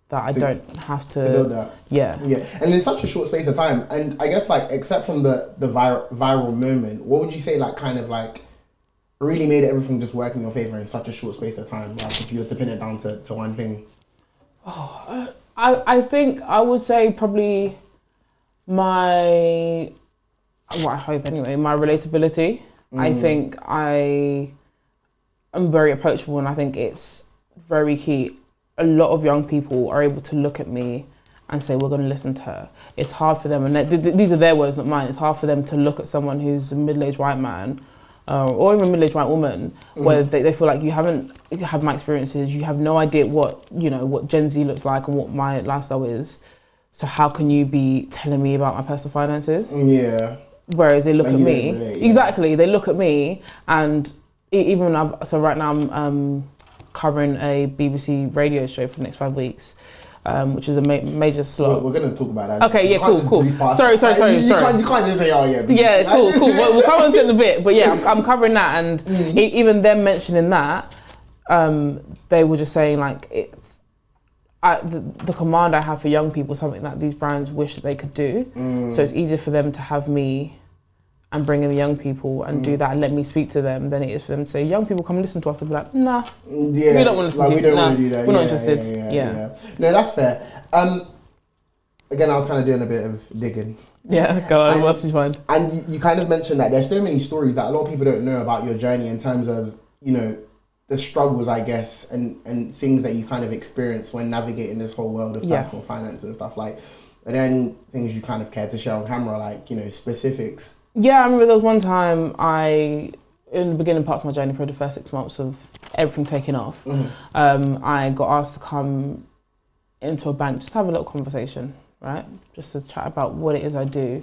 [SPEAKER 2] that I don't have to
[SPEAKER 1] build that.
[SPEAKER 2] Yeah.
[SPEAKER 1] And in such a short space of time, and I guess like except from the viral moment, what would you say like kind of like really made everything just work in your favor in such a short space of time? Like if you were to pin it down to one thing.
[SPEAKER 2] I think I would say probably I hope anyway, my relatability. I think I am very approachable and I think it's very key. A lot of young people are able to look at me and say, we're going to listen to her. It's hard for them, and these are their words, not mine. It's hard for them to look at someone who's a middle-aged white man or even a middle-aged white woman, where they feel like you haven't had my experiences, you have no idea what Gen Z looks like and what my lifestyle is. So how can you be telling me about my personal finances?
[SPEAKER 1] Yeah.
[SPEAKER 2] Whereas they look at me,
[SPEAKER 1] relate,
[SPEAKER 2] exactly, they look at me and even so right now I'm covering a BBC radio show for the next 5 weeks, which is a major slot.
[SPEAKER 1] We're going to talk about that.
[SPEAKER 2] Okay, yeah, cool. Sorry.
[SPEAKER 1] You can't just say, oh yeah. BBC.
[SPEAKER 2] Yeah, cool. We'll come on to it in a bit, but yeah, I'm covering that, and even them mentioning that, they were just saying like the command I have for young people is something that these brands wish that they could do. So it's easier for them to have me and bring in the young people and do that and let me speak to them than it is for them to say, young people come listen to us and be like, nah, we don't want to listen to you.
[SPEAKER 1] We don't want to do that.
[SPEAKER 2] We're not interested.
[SPEAKER 1] Yeah. No, that's fair. Again, I was kind of doing a bit of digging.
[SPEAKER 2] Yeah, go on, must be fun.
[SPEAKER 1] And you kind of mentioned that there's so many stories that a lot of people don't know about your journey in terms of, you know, the struggles, I guess, and things that you kind of experience when navigating this whole world of personal finance and stuff. Like, are there any things you kind of care to share on camera, like, you know, specifics?
[SPEAKER 2] Yeah, I remember there was one time in the beginning parts of my journey, probably the first 6 months of everything taking off, I got asked to come into a bank, just have a little conversation, right? Just to chat about what it is I do.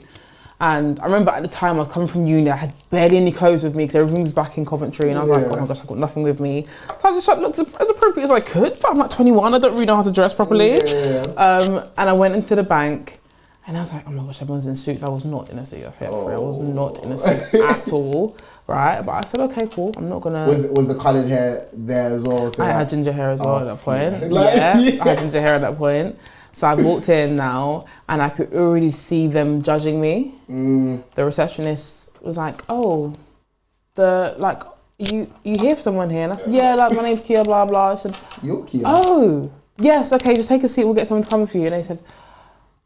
[SPEAKER 2] And I remember at the time I was coming from uni, I had barely any clothes with me because everything was back in Coventry, and I was like, oh my gosh, I've got nothing with me. So I just looked as appropriate as I could, but I'm like 21, I don't really know how to dress properly. And I went into the bank, and I was like, oh my gosh, everyone's in suits. I was not in a suit. I was not in a suit at all, right? But I said, okay, cool. I'm not gonna.
[SPEAKER 1] Was the coloured hair there as well? So
[SPEAKER 2] I had ginger hair as well at that point. I had ginger hair at that point. So I walked in now, and I could already see them judging me. The receptionist was like, oh, you here for someone here? And I said, yeah, like my name's Kia, blah blah. I said,
[SPEAKER 1] you're Kia.
[SPEAKER 2] Oh, yes, okay, just take a seat. We'll get someone to come for you. And they said,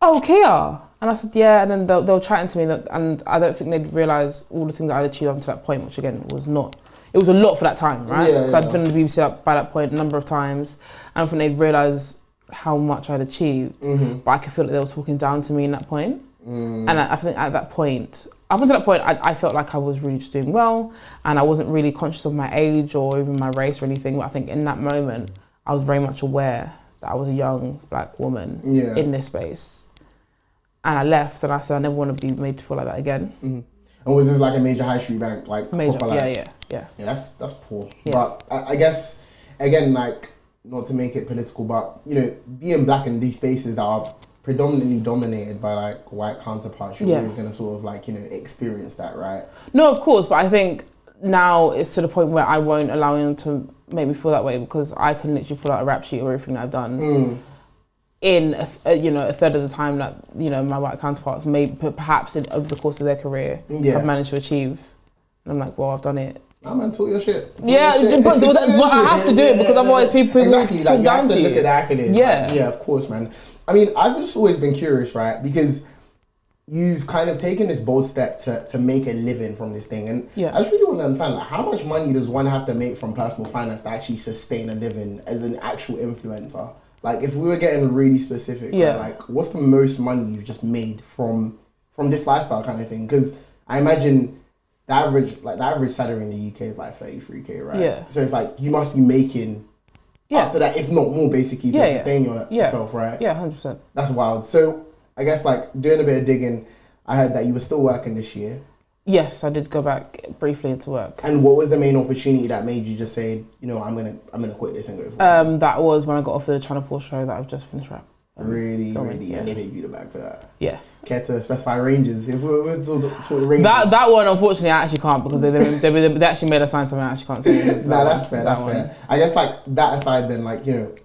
[SPEAKER 2] oh, Kia. And I said, yeah. And then they were chatting to me, and I don't think they'd realise all the things that I'd achieved up to that point, which again was not. It was a lot for that time, right? Because I'd been on the BBC up by that point a number of times. I don't think they'd realise how much I'd achieved, but I could feel that they were talking down to me in that point. And I think at that point, up until that point, I felt like I was really just doing well, and I wasn't really conscious of my age or even my race or anything. But I think in that moment, I was very much aware that I was a young black woman in this space. And I left, and I said I never want to be made to feel like that again.
[SPEAKER 1] And was this like a major high street bank, like
[SPEAKER 2] major?
[SPEAKER 1] Proper, like,
[SPEAKER 2] yeah.
[SPEAKER 1] That's poor. Yeah. But I guess again, like, not to make it political, but you know, being black in these spaces that are predominantly dominated by like white counterparts, you're always gonna sort of like, you know, experience that, right?
[SPEAKER 2] No, of course, but I think now it's to the point where I won't allow him to make me feel that way, because I can literally pull out a rap sheet of everything that I've done in a third of the time that, you know, my white counterparts may perhaps over the course of their career have managed to achieve. And I'm like, well, I've done it.
[SPEAKER 1] Oh man, talk your shit.
[SPEAKER 2] But I have to do it, because otherwise people
[SPEAKER 1] exactly, like, you have to look at the accolades.
[SPEAKER 2] Yeah.
[SPEAKER 1] Like, yeah, of course, man. I mean, I've just always been curious, right? Because you've kind of taken this bold step to make a living from this thing. And I just really want to understand, like, how much money does one have to make from personal finance to actually sustain a living as an actual influencer? Like, if we were getting really specific, right, like, what's the most money you've just made from this lifestyle kind of thing? Because I imagine the average salary in the UK is like 33k, right? Yeah. So it's like you must be making up to that, if not more, basically, to sustain yourself, right?
[SPEAKER 2] Yeah, 100%.
[SPEAKER 1] That's wild. So I guess, like, doing a bit of digging, I heard that you were still working this year.
[SPEAKER 2] Yes, I did go back briefly into work.
[SPEAKER 1] And what was the main opportunity that made you just say, you know, I'm gonna quit this and go for it?
[SPEAKER 2] That was when I got offered the Channel 4 show that I've just finished rap.
[SPEAKER 1] Really, and they paid you the bag for that.
[SPEAKER 2] Yeah.
[SPEAKER 1] Care to specify ranges? If we're sort of ranges.
[SPEAKER 2] That one, unfortunately, I actually can't, because they actually made us sign something I actually can't say.
[SPEAKER 1] No, that's fair. That's fair. I guess, like, that aside, then, like, you know,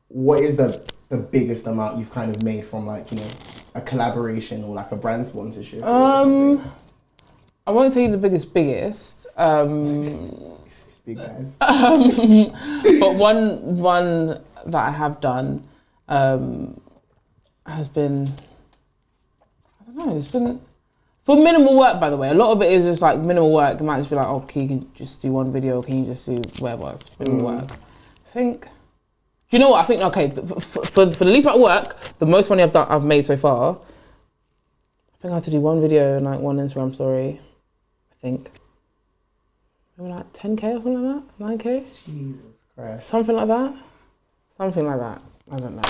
[SPEAKER 1] what is the biggest amount you've kind of made from, like, you know, a collaboration or like a brand sponsorship? Or
[SPEAKER 2] I won't tell you the biggest.
[SPEAKER 1] It's big, guys.
[SPEAKER 2] But one that I have done has been, I don't know, it's been for minimal work, by the way. A lot of it is just like minimal work. It might just be like, oh, can you just do one video? Can you just do whatever? It's minimal work. I think, do you know what? I think, okay, for the least amount of work, the most money I've made so far, I think I had to do one video and like one Instagram story, I think. Maybe like 10k or something like that, 9k?
[SPEAKER 1] Jesus Christ.
[SPEAKER 2] Something like that. I don't know.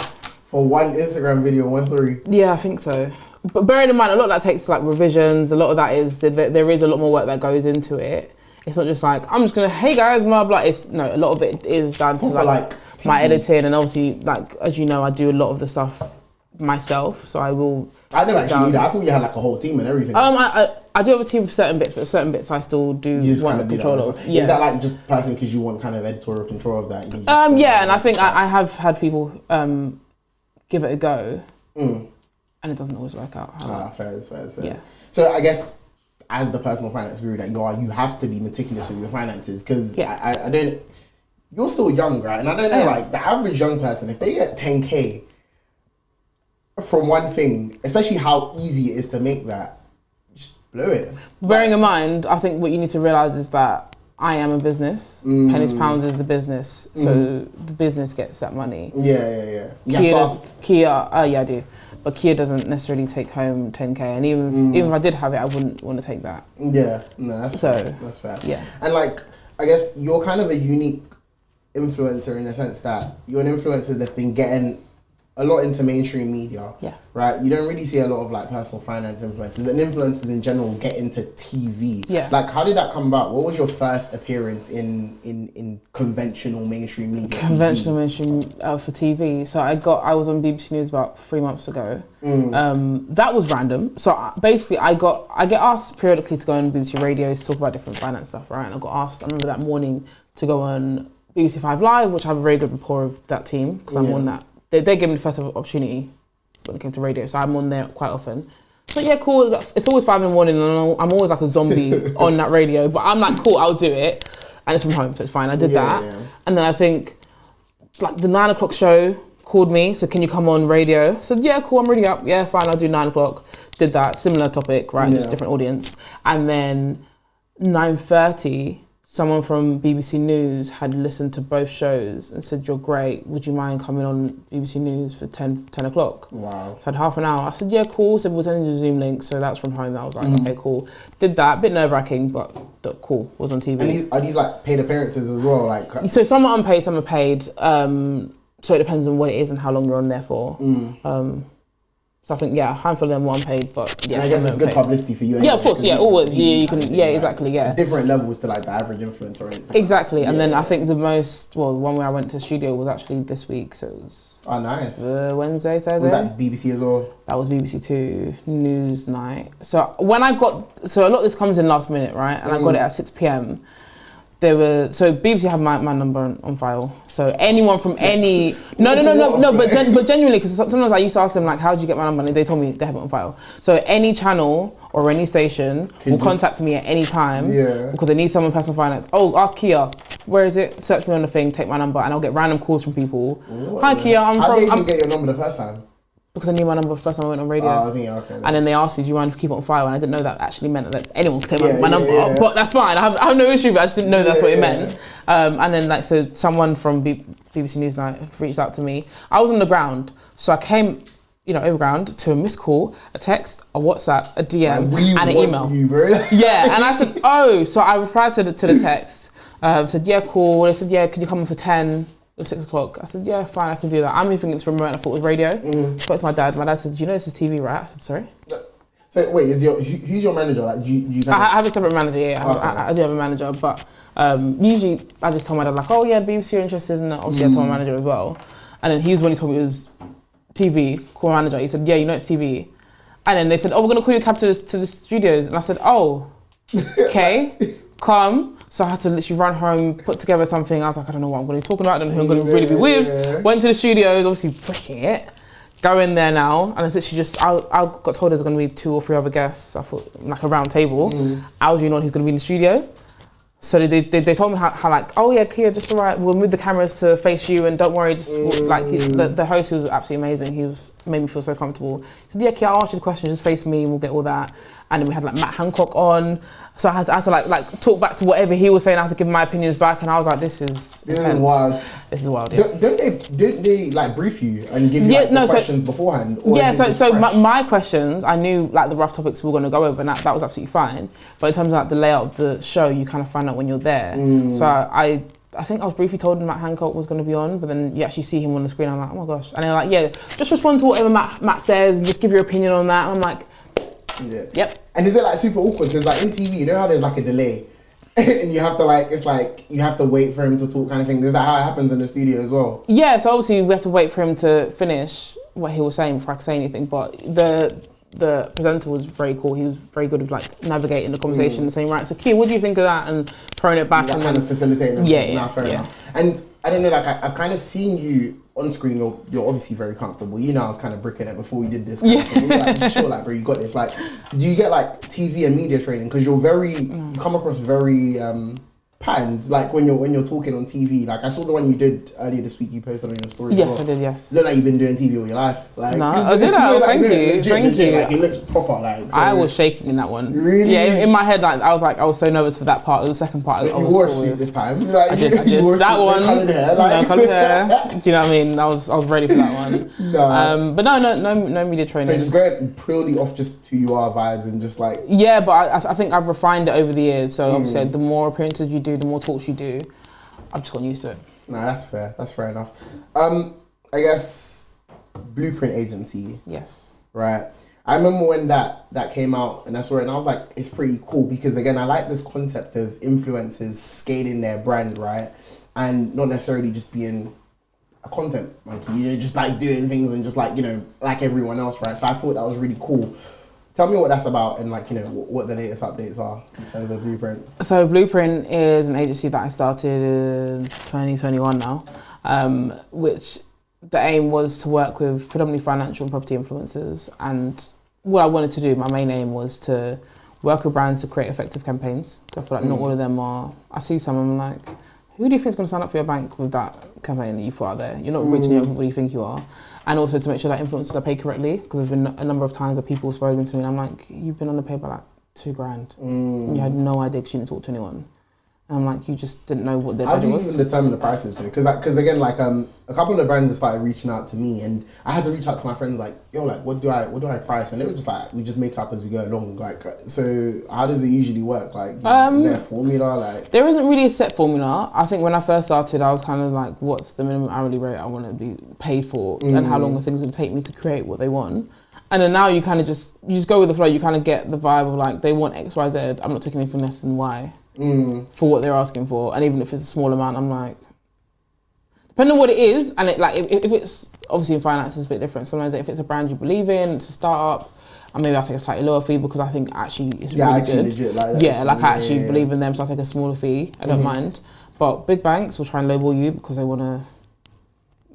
[SPEAKER 1] For one Instagram video, one story?
[SPEAKER 2] Yeah, I think so. But bearing in mind, a lot of that takes like revisions. A lot of that is, there is a lot more work that goes into it. It's not just like, I'm just gonna, hey guys, blah, blah. It's, no, a lot of it is down to like my editing, and obviously, like, as you know, I do a lot of the stuff myself, so I will.
[SPEAKER 1] I never actually knew that. I thought you had like a whole team and everything.
[SPEAKER 2] I do have a team for certain bits, but certain bits I still do want control of. Yeah.
[SPEAKER 1] Is that like just personally because you want kind of editorial control of that?
[SPEAKER 2] Yeah, and I think I have had people give it a go, and it doesn't always work out.
[SPEAKER 1] Fair.
[SPEAKER 2] Yeah.
[SPEAKER 1] So I guess as the personal finance guru that you have to be meticulous with your finances, because I don't. You're still young, right? And I don't know, like the average young person, if they get 10K from one thing, especially how easy it is to make that, just blow it.
[SPEAKER 2] Bearing in mind, I think what you need to realize is that I am a business. Pennies Pounds is the business, so the business gets that money.
[SPEAKER 1] Yeah.
[SPEAKER 2] Kia, I do, but Kia doesn't necessarily take home 10K, and even if I did have it, I wouldn't want to take that.
[SPEAKER 1] Yeah, no, that's fair. That's fair.
[SPEAKER 2] Yeah,
[SPEAKER 1] and like I guess you're kind of a unique influencer in the sense that you're an influencer that's been getting a lot into mainstream media. Yeah. Right? You don't really see a lot of like personal finance influencers, and influencers in general get into TV. Yeah. Like, how did that come about? What was your first appearance in conventional mainstream media?
[SPEAKER 2] Conventional mainstream for TV. So I was on BBC News about 3 months ago. That was random. So basically I get asked periodically to go on BBC Radio to talk about different finance stuff, right? And I got asked, I remember that morning, to go on BBC 5 Live, which I have a very good rapport with that team, because I'm on that. They gave me the first opportunity when it came to radio, so I'm on there quite often. But yeah, cool. It's always 5 a.m, and I'm always like a zombie on that radio. But I'm like, cool, I'll do it, and it's from home, so it's fine. I did that, and then I think like the 9 o'clock show called me, so can you come on radio? I said, yeah, cool, I'm really up. Yeah, fine, I'll do 9 o'clock. Did that, similar topic, right? Just different audience, and then 9:30. Someone from BBC News had listened to both shows and said, you're great, would you mind coming on BBC News for 10 o'clock? Wow. So I had half an hour. I said, yeah, cool. So we'll send you the Zoom link. So that's from home. I was like, okay, cool. Did that. A bit nerve-wracking, but cool. Was on TV.
[SPEAKER 1] And are these like paid appearances as well? Like,
[SPEAKER 2] so some are unpaid, some are paid. So it depends on what it is and how long you're on there for. So I think, a handful of them were unpaid, but
[SPEAKER 1] yeah. And I guess it's good publicity for you anyway.
[SPEAKER 2] Yeah, of course, always. You can, exactly,
[SPEAKER 1] Different levels to like the average influencer.
[SPEAKER 2] Exactly, and then I think the one where I went to the studio was actually this week, so it was...
[SPEAKER 1] Oh, nice.
[SPEAKER 2] Thursday.
[SPEAKER 1] Was that BBC as well?
[SPEAKER 2] That was BBC 2, News Night. So when a lot of this comes in last minute, right? And I got it at 6 p.m. BBC have my number on file. So anyone from any... No, but genuinely, because sometimes I used to ask them, like, how did you get my number? And they told me they have it on file. So any channel or any station will contact me at any time because they need someone personal finance. Oh, ask Kia, where is it? Search me on the thing, take my number, and I'll get random calls from people. Hi, Kia,
[SPEAKER 1] How did you get your number the first time?
[SPEAKER 2] Because I knew my number the first time I went on radio.
[SPEAKER 1] Okay.
[SPEAKER 2] And then they asked me, do you mind if I keep it on file? And I didn't know that actually meant that anyone could take my number. But that's fine. I have no issue, but I just didn't know that's what it meant. And then so someone from BBC News Night reached out to me. I was on the ground. So I came, overground to a missed call, a text, a WhatsApp, a DM, and an email. And I said, so I replied to the text. Said, yeah, cool. They said, yeah, can you come in for 10? It was 6 o'clock. I said, yeah, fine, I can do that. I'm even thinking it's remote, and I thought it was radio. Spoke to my dad. My dad said, do you know this is TV, right? I said, sorry.
[SPEAKER 1] So wait, who's your manager? Like,
[SPEAKER 2] I have a separate manager, I do have a manager, but usually I just tell my dad, like, oh yeah, BBC are interested, and obviously I told my manager as well. And then he was when he told me it was TV, call my manager. He said, yeah, it's TV. And then they said, oh, we're going to call you a cab to the studios. And I said, oh, okay. Come. So I had to literally run home, put together something. I was like, I don't know what I'm going to be talking about. I don't know who I'm going to really be with. Went to the studios, obviously pushing it. Go in there now. And it's literally just, I got told there's going to be 2 or 3 other guests. I thought, like a round table. I was the only one who's going to be in the studio. So they told me how like, oh yeah, Kia, just all right, we'll move the cameras to face you and don't worry, just like the host, who was absolutely amazing, made me feel so comfortable. He said, yeah, Kia, I'll ask you the questions, just face me and we'll get all that. And then we had like Matt Hancock on, so I had to like talk back to whatever he was saying. I had to give my opinions back, and I was like, this is wild. This is wild. Yeah.
[SPEAKER 1] Don't they like brief you and give you the questions beforehand?
[SPEAKER 2] So my questions, I knew like the rough topics we were going to go over, and that was absolutely fine. But in terms of like the layout of the show, you kind of find out when you're there. So I think I was briefly told Matt Hancock was going to be on, but then you actually see him on the screen. I'm like, oh my gosh. And they're like, yeah, just respond to whatever Matt says and just give your opinion on that. And I'm like, yep.
[SPEAKER 1] And is it like super awkward? Because like in TV, you know how there's like a delay and you have to like, it's like you have to wait for him to talk kind of thing. Is that how it happens in the studio as well? Yeah,
[SPEAKER 2] so obviously we have to wait for him to finish what he was saying before I could say anything. But the presenter was very cool. He was very good with like navigating the conversation and saying, right, so Kia, what do you think of that? And throwing it back and
[SPEAKER 1] kind of facilitating.
[SPEAKER 2] Fair enough.
[SPEAKER 1] And I don't know, like I've kind of seen you on screen, you're obviously very comfortable. You know, I was kind of bricking it before we did this. Kind of thing. You're like, sure, like, bro, you got this. Like, do you get like TV and media training? Because you come across very patterned, like when you're talking on TV. Like I saw the one you did earlier this week. You posted on your story.
[SPEAKER 2] Yes, I did. Yes.
[SPEAKER 1] You look like you've been doing TV all your life. Like,
[SPEAKER 2] no, I did. Thank you.
[SPEAKER 1] Like, it looks proper. Like so,
[SPEAKER 2] I was shaking in that one.
[SPEAKER 1] Really?
[SPEAKER 2] Yeah, in my head, like I was so nervous for that part. The second part,
[SPEAKER 1] you wore a suit this time. Like,
[SPEAKER 2] I did. That one.
[SPEAKER 1] Coloured hair. Like.
[SPEAKER 2] Coloured hair. Do you know what I mean? I was ready for that one.
[SPEAKER 1] No.
[SPEAKER 2] But no media training.
[SPEAKER 1] So just going purely off just who you are vibes and just like.
[SPEAKER 2] Yeah, but I think I've refined it over the years. So obviously, the more appearances you do, the more talks you do. I've just gotten used to it.
[SPEAKER 1] No, that's fair. That's fair enough. I guess Blueprint Agency.
[SPEAKER 2] Yes.
[SPEAKER 1] Right. I remember when that came out and I saw it and I was like, it's pretty cool because again, I like this concept of influencers scaling their brand, right? And not necessarily just being a content monkey, you know, just like doing things and just like, you know, like everyone else, right? So I thought that was really cool. Tell me what that's about and like, you know, what the latest updates are in terms of Blueprint.
[SPEAKER 2] So Blueprint is an agency that I started in 2021 now, which the aim was to work with predominantly financial and property influencers. And what I wanted to do, my main aim was to work with brands to create effective campaigns. I feel like not all of them are, I see some, I'm like, who do you think is going to sign up for your bank with that campaign that you put out there? You're not rich enough, what do you think you are? And also to make sure that influencers are paid correctly, because there's been a number of times where people have spoken to me and I'm like, you've been underpaid by like $2,000. You had no idea because you didn't talk to anyone. And I'm like, you just didn't know what their budget was.
[SPEAKER 1] How do you even determine the prices though? Because again, like a couple of brands have started reaching out to me, and I had to reach out to my friends like, yo, like what do I price? And they were just like, we just make up as we go along. Like, so how does it usually work? Like, is there a formula? Like,
[SPEAKER 2] there isn't really a set formula. I think when I first started, I was kind of like, what's the minimum hourly rate I want to be paid for, and how long are things going to take me to create what they want? And then now you kind of just go with the flow. You kind of get the vibe of like, they want X, Y, Z. I'm not taking anything less than Y. For what they're asking for, and even if it's a small amount, I'm like, depending on what it is, and it like if it's obviously in finance, it's a bit different. Sometimes if it's a brand you believe in, it's a startup, and maybe I'll take a slightly lower fee because I think actually it's really good. Legit, like I actually believe in them, so I'll take a smaller fee. I don't mind. But big banks will try and lowball you because they want to.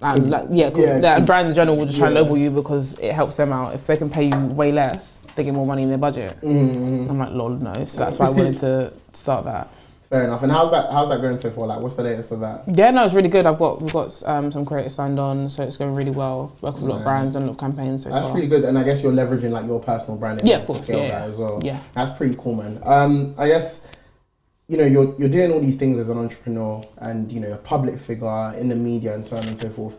[SPEAKER 2] And brands in general will just try and lowball you because it helps them out. If they can pay you way less, they get more money in their budget. I'm like, lol, no. So that's why I wanted to start that.
[SPEAKER 1] Fair enough. And how's that going so far? Like, what's the latest of that?
[SPEAKER 2] Yeah, no, it's really good. We've got some creators signed on, so it's going really well. Working with a lot of brands and a lot of campaigns.
[SPEAKER 1] That's really good. And I guess you're leveraging like your personal branding.
[SPEAKER 2] Yeah, of course.
[SPEAKER 1] To scale that as well.
[SPEAKER 2] Yeah, that's
[SPEAKER 1] pretty cool, man. I guess, you know, you're doing all these things as an entrepreneur and, you know, a public figure in the media and so on and so forth.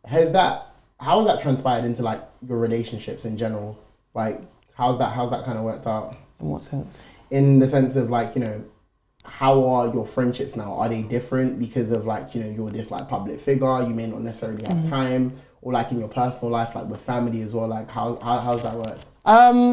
[SPEAKER 1] How has that transpired into like your relationships in general? Like, how's that kind of worked out?
[SPEAKER 2] In what sense?
[SPEAKER 1] In the sense of like, you know, how are your friendships now? Are they different because of like, you know, you're this like public figure, you may not necessarily have time, or like in your personal life, like with family as well? Like how's that worked?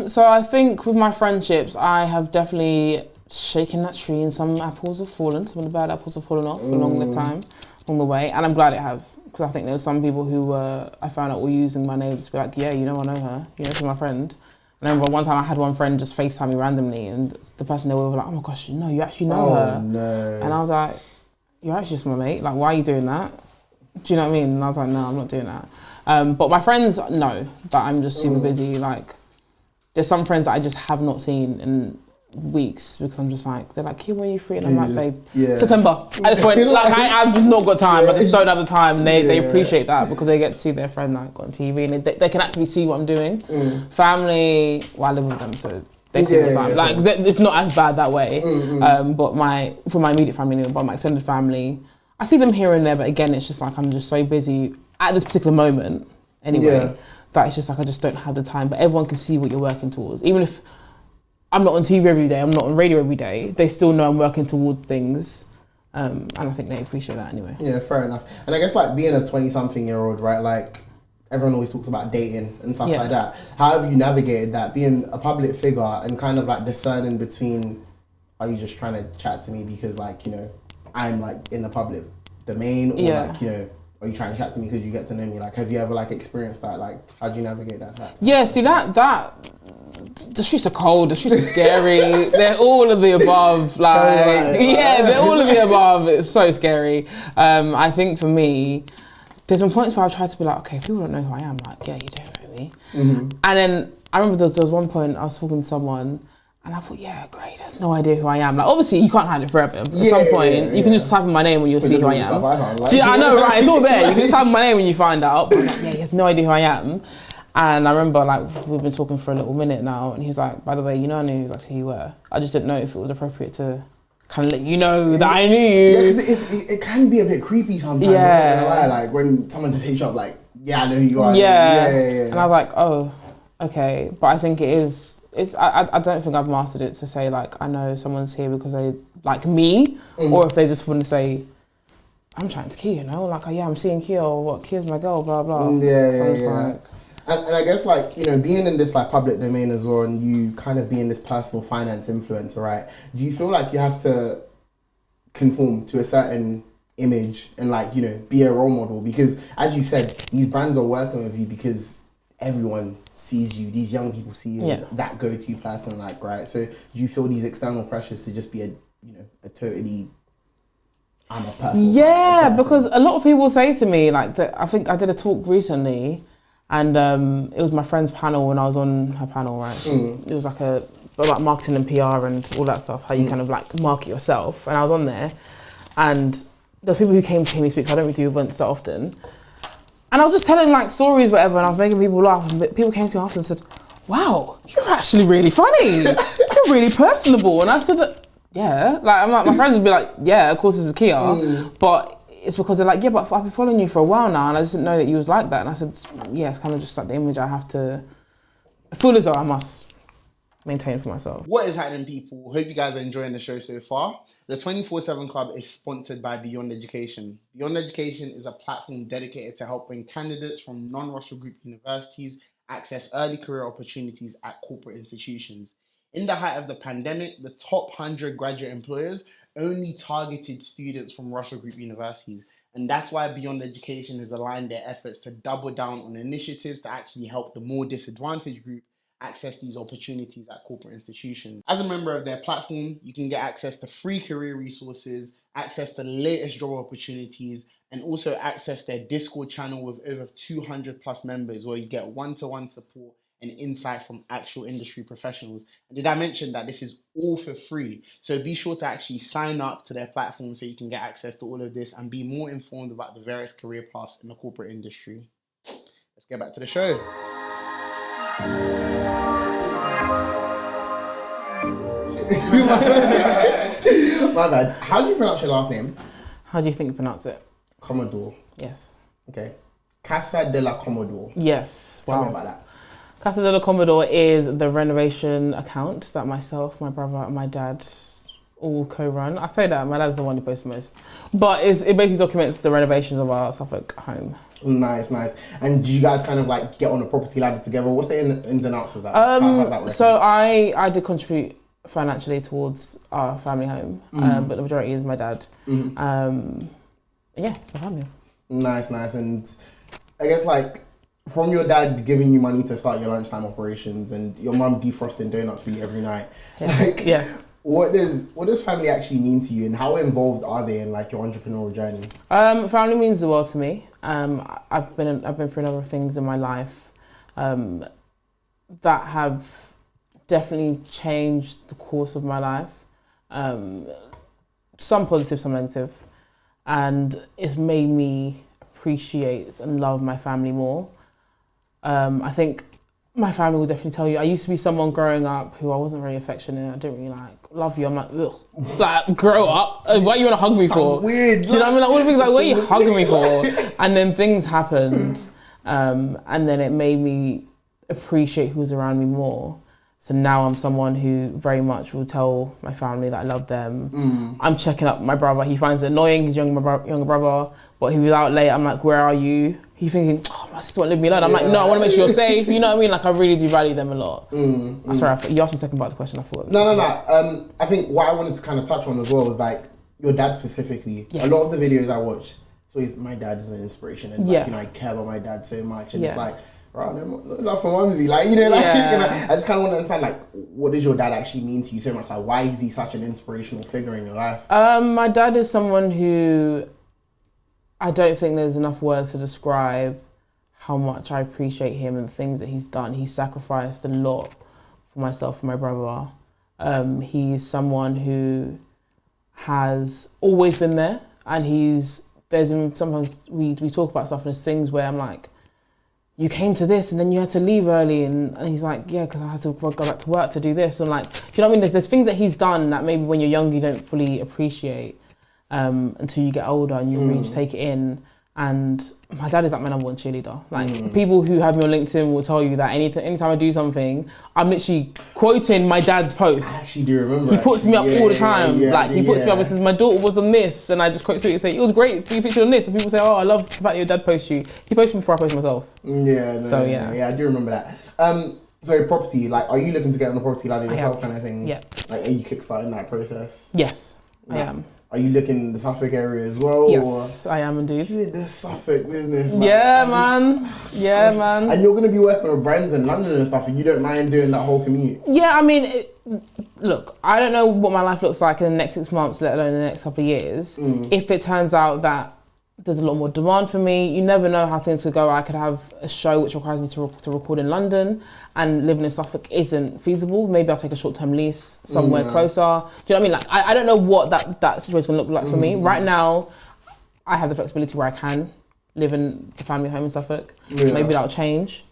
[SPEAKER 2] So I think with my friendships, I have definitely shaken that tree and some apples have fallen, some of the bad apples have fallen off along the way, and I'm glad it has, because I think there's some people who I found out were using my name to be like, yeah, you know, I know her, you know, she's my friend. And I remember one time I had one friend just FaceTime me randomly, and the person they were like, oh my gosh, no, you actually know her.
[SPEAKER 1] No.
[SPEAKER 2] And I was like, you're actually just my mate, like, why are you doing that? Do you know what I mean? And I was like, no, I'm not doing that. But my friends know that I'm just super busy. Like, there's some friends that I just have not seen in weeks because I'm just like, they're like, when are you free? And I'm like, babe, September. At this point, like, I've just not got time. I just don't have the time. And they appreciate that because they get to see their friend like on TV and they can actually see what I'm doing. Family, well, I live with them, so they see all the time. Like, it's not as bad that way. But for my immediate family, but my extended family, I see them here and there. But again, it's just like I'm just so busy at this particular moment. Anyway, that it's just like I just don't have the time. But everyone can see what you're working towards, even if I'm not on TV every day, I'm not on radio every day, they still know I'm working towards things. And I think they appreciate that anyway.
[SPEAKER 1] Yeah, fair enough. And I guess like being a 20-something-year-old, right, like everyone always talks about dating and stuff like that. How have you navigated that, being a public figure and kind of like discerning between, are you just trying to chat to me because like, you know, I'm like in the public domain, or like, you know, are you trying to chat to me because you get to know me? Like, have you ever like experienced that? Like, how do you navigate that?
[SPEAKER 2] Yeah, see that the streets are cold, the streets are scary. They're all of the above. Like, they're all of the above. It's so scary. I think for me, there's been points where I've tried to be like, okay, people don't know who I am. Like, yeah, you do know me. And then I remember there was one point I was talking to someone and I thought, yeah, great, there's no idea who I am. Like, obviously, you can't hide it forever. At some point, you can just type in my name and you'll see who I am. I know, right? It's all there. You can just type in my name and you find out. But I'm like, yeah, he has no idea who I am. And I remember, like, we've been talking for a little minute now, and he was like, by the way, you know, I knew exactly who you were. I just didn't know if it was appropriate to kind of let you know that I knew you.
[SPEAKER 1] Yeah, because it can be a bit creepy sometimes. Yeah. Like, when someone just hits you up, like, yeah, I know who you are.
[SPEAKER 2] Yeah. And I was like, oh, okay. But I think I don't think I've mastered it to say, like, I know someone's here because they like me, or if they just want to say, I'm chatting to Kia, you know? Like, oh, yeah, I'm seeing Kia, or what, Kia's my girl, blah, blah.
[SPEAKER 1] Like... And I guess, like, you know, being in this, like, public domain as well, and you kind of being this personal finance influencer, right? Do you feel like you have to conform to a certain image and, like, you know, be a role model? Because, as you said, these brands are working with you because everyone sees you. These young people see you as that go-to person, like, right? So do you feel these external pressures to just be a totally... I'm a person.
[SPEAKER 2] Yeah, because a lot of people say to me, like, that. I think I did a talk recently, and it was my friend's panel when I was on her panel, right? It was like about marketing and PR and all that stuff, how you kind of like market yourself. And I was on there, and there's people who came to hear me speak, so I don't really do events that often. And I was just telling like stories, whatever, and I was making people laugh. And people came to me after and said, wow, you're actually really funny. You're really personable. And I said, yeah. Like, I'm like, my friends would be like, yeah, of course this is Kia. But it's because they're like, yeah, but I've been following you for a while now and I just didn't know that you was like that. And I said, yeah, it's kind of just like the image I have to, I feel as though I must maintain for myself.
[SPEAKER 1] What is happening, people? Hope you guys are enjoying the show so far. The 24/7 Club is sponsored by Beyond Education. Beyond Education is a platform dedicated to helping candidates from non-Russell Group universities access early career opportunities at corporate institutions. In the height of the pandemic, the top 100 graduate employers only targeted students from Russell Group universities. And that's why Beyond Education has aligned their efforts to double down on initiatives to actually help the more disadvantaged group access these opportunities at corporate institutions. As a member of their platform, you can get access to free career resources, access to the latest job opportunities, and also access their Discord channel with over 200 plus members where you get one-to-one support and insight from actual industry professionals. And did I mention that this is all for free? So be sure to actually sign up to their platform so you can get access to all of this and be more informed about the various career paths in the corporate industry. Let's get back to the show. My bad. How do you pronounce your last name?
[SPEAKER 2] How do you think you pronounce it?
[SPEAKER 1] Commodore.
[SPEAKER 2] Yes.
[SPEAKER 1] Okay. Casa de la Commodore.
[SPEAKER 2] Yes.
[SPEAKER 1] Tell me about that.
[SPEAKER 2] Casa de la Commodore is the renovation account that myself, my brother, and my dad all co-run. I say that, my dad's the one who posts most. But it basically documents the renovations of our Suffolk home. Nice.
[SPEAKER 1] And do you guys kind of like get on the property ladder together? What's the ins and outs of that? How's that working?
[SPEAKER 2] So I did contribute financially towards our family home, but the majority is my dad. Yeah, it's a family. Nice.
[SPEAKER 1] And I guess like, from your dad giving you money to start your lunchtime operations and your mum defrosting donuts for you every night, what does family actually mean to you, and how involved are they in like your entrepreneurial journey?
[SPEAKER 2] Family means the world to me. I've been through a number of things in my life that have definitely changed the course of my life. Some positive, some negative, and it's made me appreciate and love my family more. I think my family will definitely tell you, I used to be someone growing up who I wasn't very affectionate. I didn't really like love you. I'm like, ugh, like grow up. What are you gonna hug me for?
[SPEAKER 1] Weird.
[SPEAKER 2] Do you know what I mean? Like all the things like, what are you hugging me for? And then things happened, and then it made me appreciate who's around me more. So now I'm someone who very much will tell my family that I love them. I'm checking up my brother. He finds it annoying, his younger brother, but he was out late. I'm like, where are you? He's thinking, oh, my sister won't leave me alone. I'm like, no, I want to make sure you're safe. You know what I mean? Like, I really do value them a lot. I'm sorry, you asked me a second about the question. I thought.
[SPEAKER 1] No. I think what I wanted to kind of touch on as well was like your dad specifically. Yes. A lot of the videos I watched, so my dad's an inspiration, and like, you know, I care about my dad so much, and it's like, right, no love for Mumsy, like, you know, like, you know, I just kind of want to understand, like, what does your dad actually mean to you so much? Like, why is he such an inspirational figure in your life?
[SPEAKER 2] My dad is someone who I don't think there's enough words to describe how much I appreciate him and the things that he's done. He's sacrificed a lot for myself and my brother. He's someone who has always been there, and sometimes we talk about stuff and there's things where I'm like, you came to this and then you had to leave early, and he's like, yeah, because I had to go back to work to do this. And like, do you know what I mean? There's things that he's done that maybe when you're young you don't fully appreciate until you get older and you really just take it in. And my dad is like my number one cheerleader. Like people who have me on LinkedIn will tell you that anytime I do something, I'm literally quoting my dad's post.
[SPEAKER 1] I actually do remember.
[SPEAKER 2] He puts me up all the time. He puts me up and says, my daughter was on this, and I just quote to it and say, it was great being featured on this. And people say, oh, I love the fact that your dad posts you. He posts me before I post myself.
[SPEAKER 1] Yeah, I do remember that. So property, like, are you looking to get on the property ladder yourself, kind of thing?
[SPEAKER 2] Yeah.
[SPEAKER 1] Like, are you kickstarting that process?
[SPEAKER 2] Yes, I am.
[SPEAKER 1] Are you looking in the Suffolk area as well?
[SPEAKER 2] Yes, I am indeed.
[SPEAKER 1] The Suffolk business. Like,
[SPEAKER 2] man.
[SPEAKER 1] And you're going to be working with brands in London and stuff, and you don't mind doing that whole commute?
[SPEAKER 2] Yeah, I mean, look, I don't know what my life looks like in the next 6 months, let alone the next couple of years. If it turns out that there's a lot more demand for me, you never know how things could go. I could have a show which requires me to record in London, and living in Suffolk isn't feasible. Maybe I'll take a short-term lease somewhere closer. Do you know what I mean? Like, I don't know what that situation's gonna look like for me. Right now, I have the flexibility where I can live in the family home in Suffolk.
[SPEAKER 1] Yeah.
[SPEAKER 2] Maybe that'll change.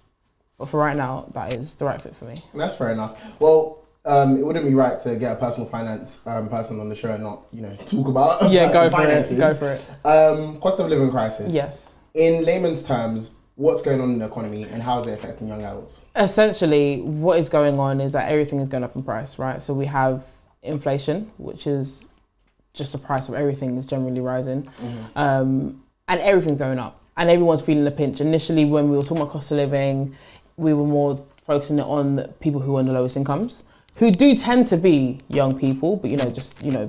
[SPEAKER 2] But for right now, that is the right fit for me.
[SPEAKER 1] That's fair enough. Well, it wouldn't be right to get a personal finance person on the show and not, talk about finances.
[SPEAKER 2] Go for it.
[SPEAKER 1] Cost of living crisis.
[SPEAKER 2] Yes.
[SPEAKER 1] In layman's terms, what's going on in the economy and how is it affecting young adults?
[SPEAKER 2] Essentially, what is going on is that everything is going up in price, right? So we have inflation, which is just the price of everything is generally rising, and everything's going up, and everyone's feeling the pinch. Initially, when we were talking about cost of living, we were more focusing it on the people who are on the lowest incomes, who do tend to be young people, but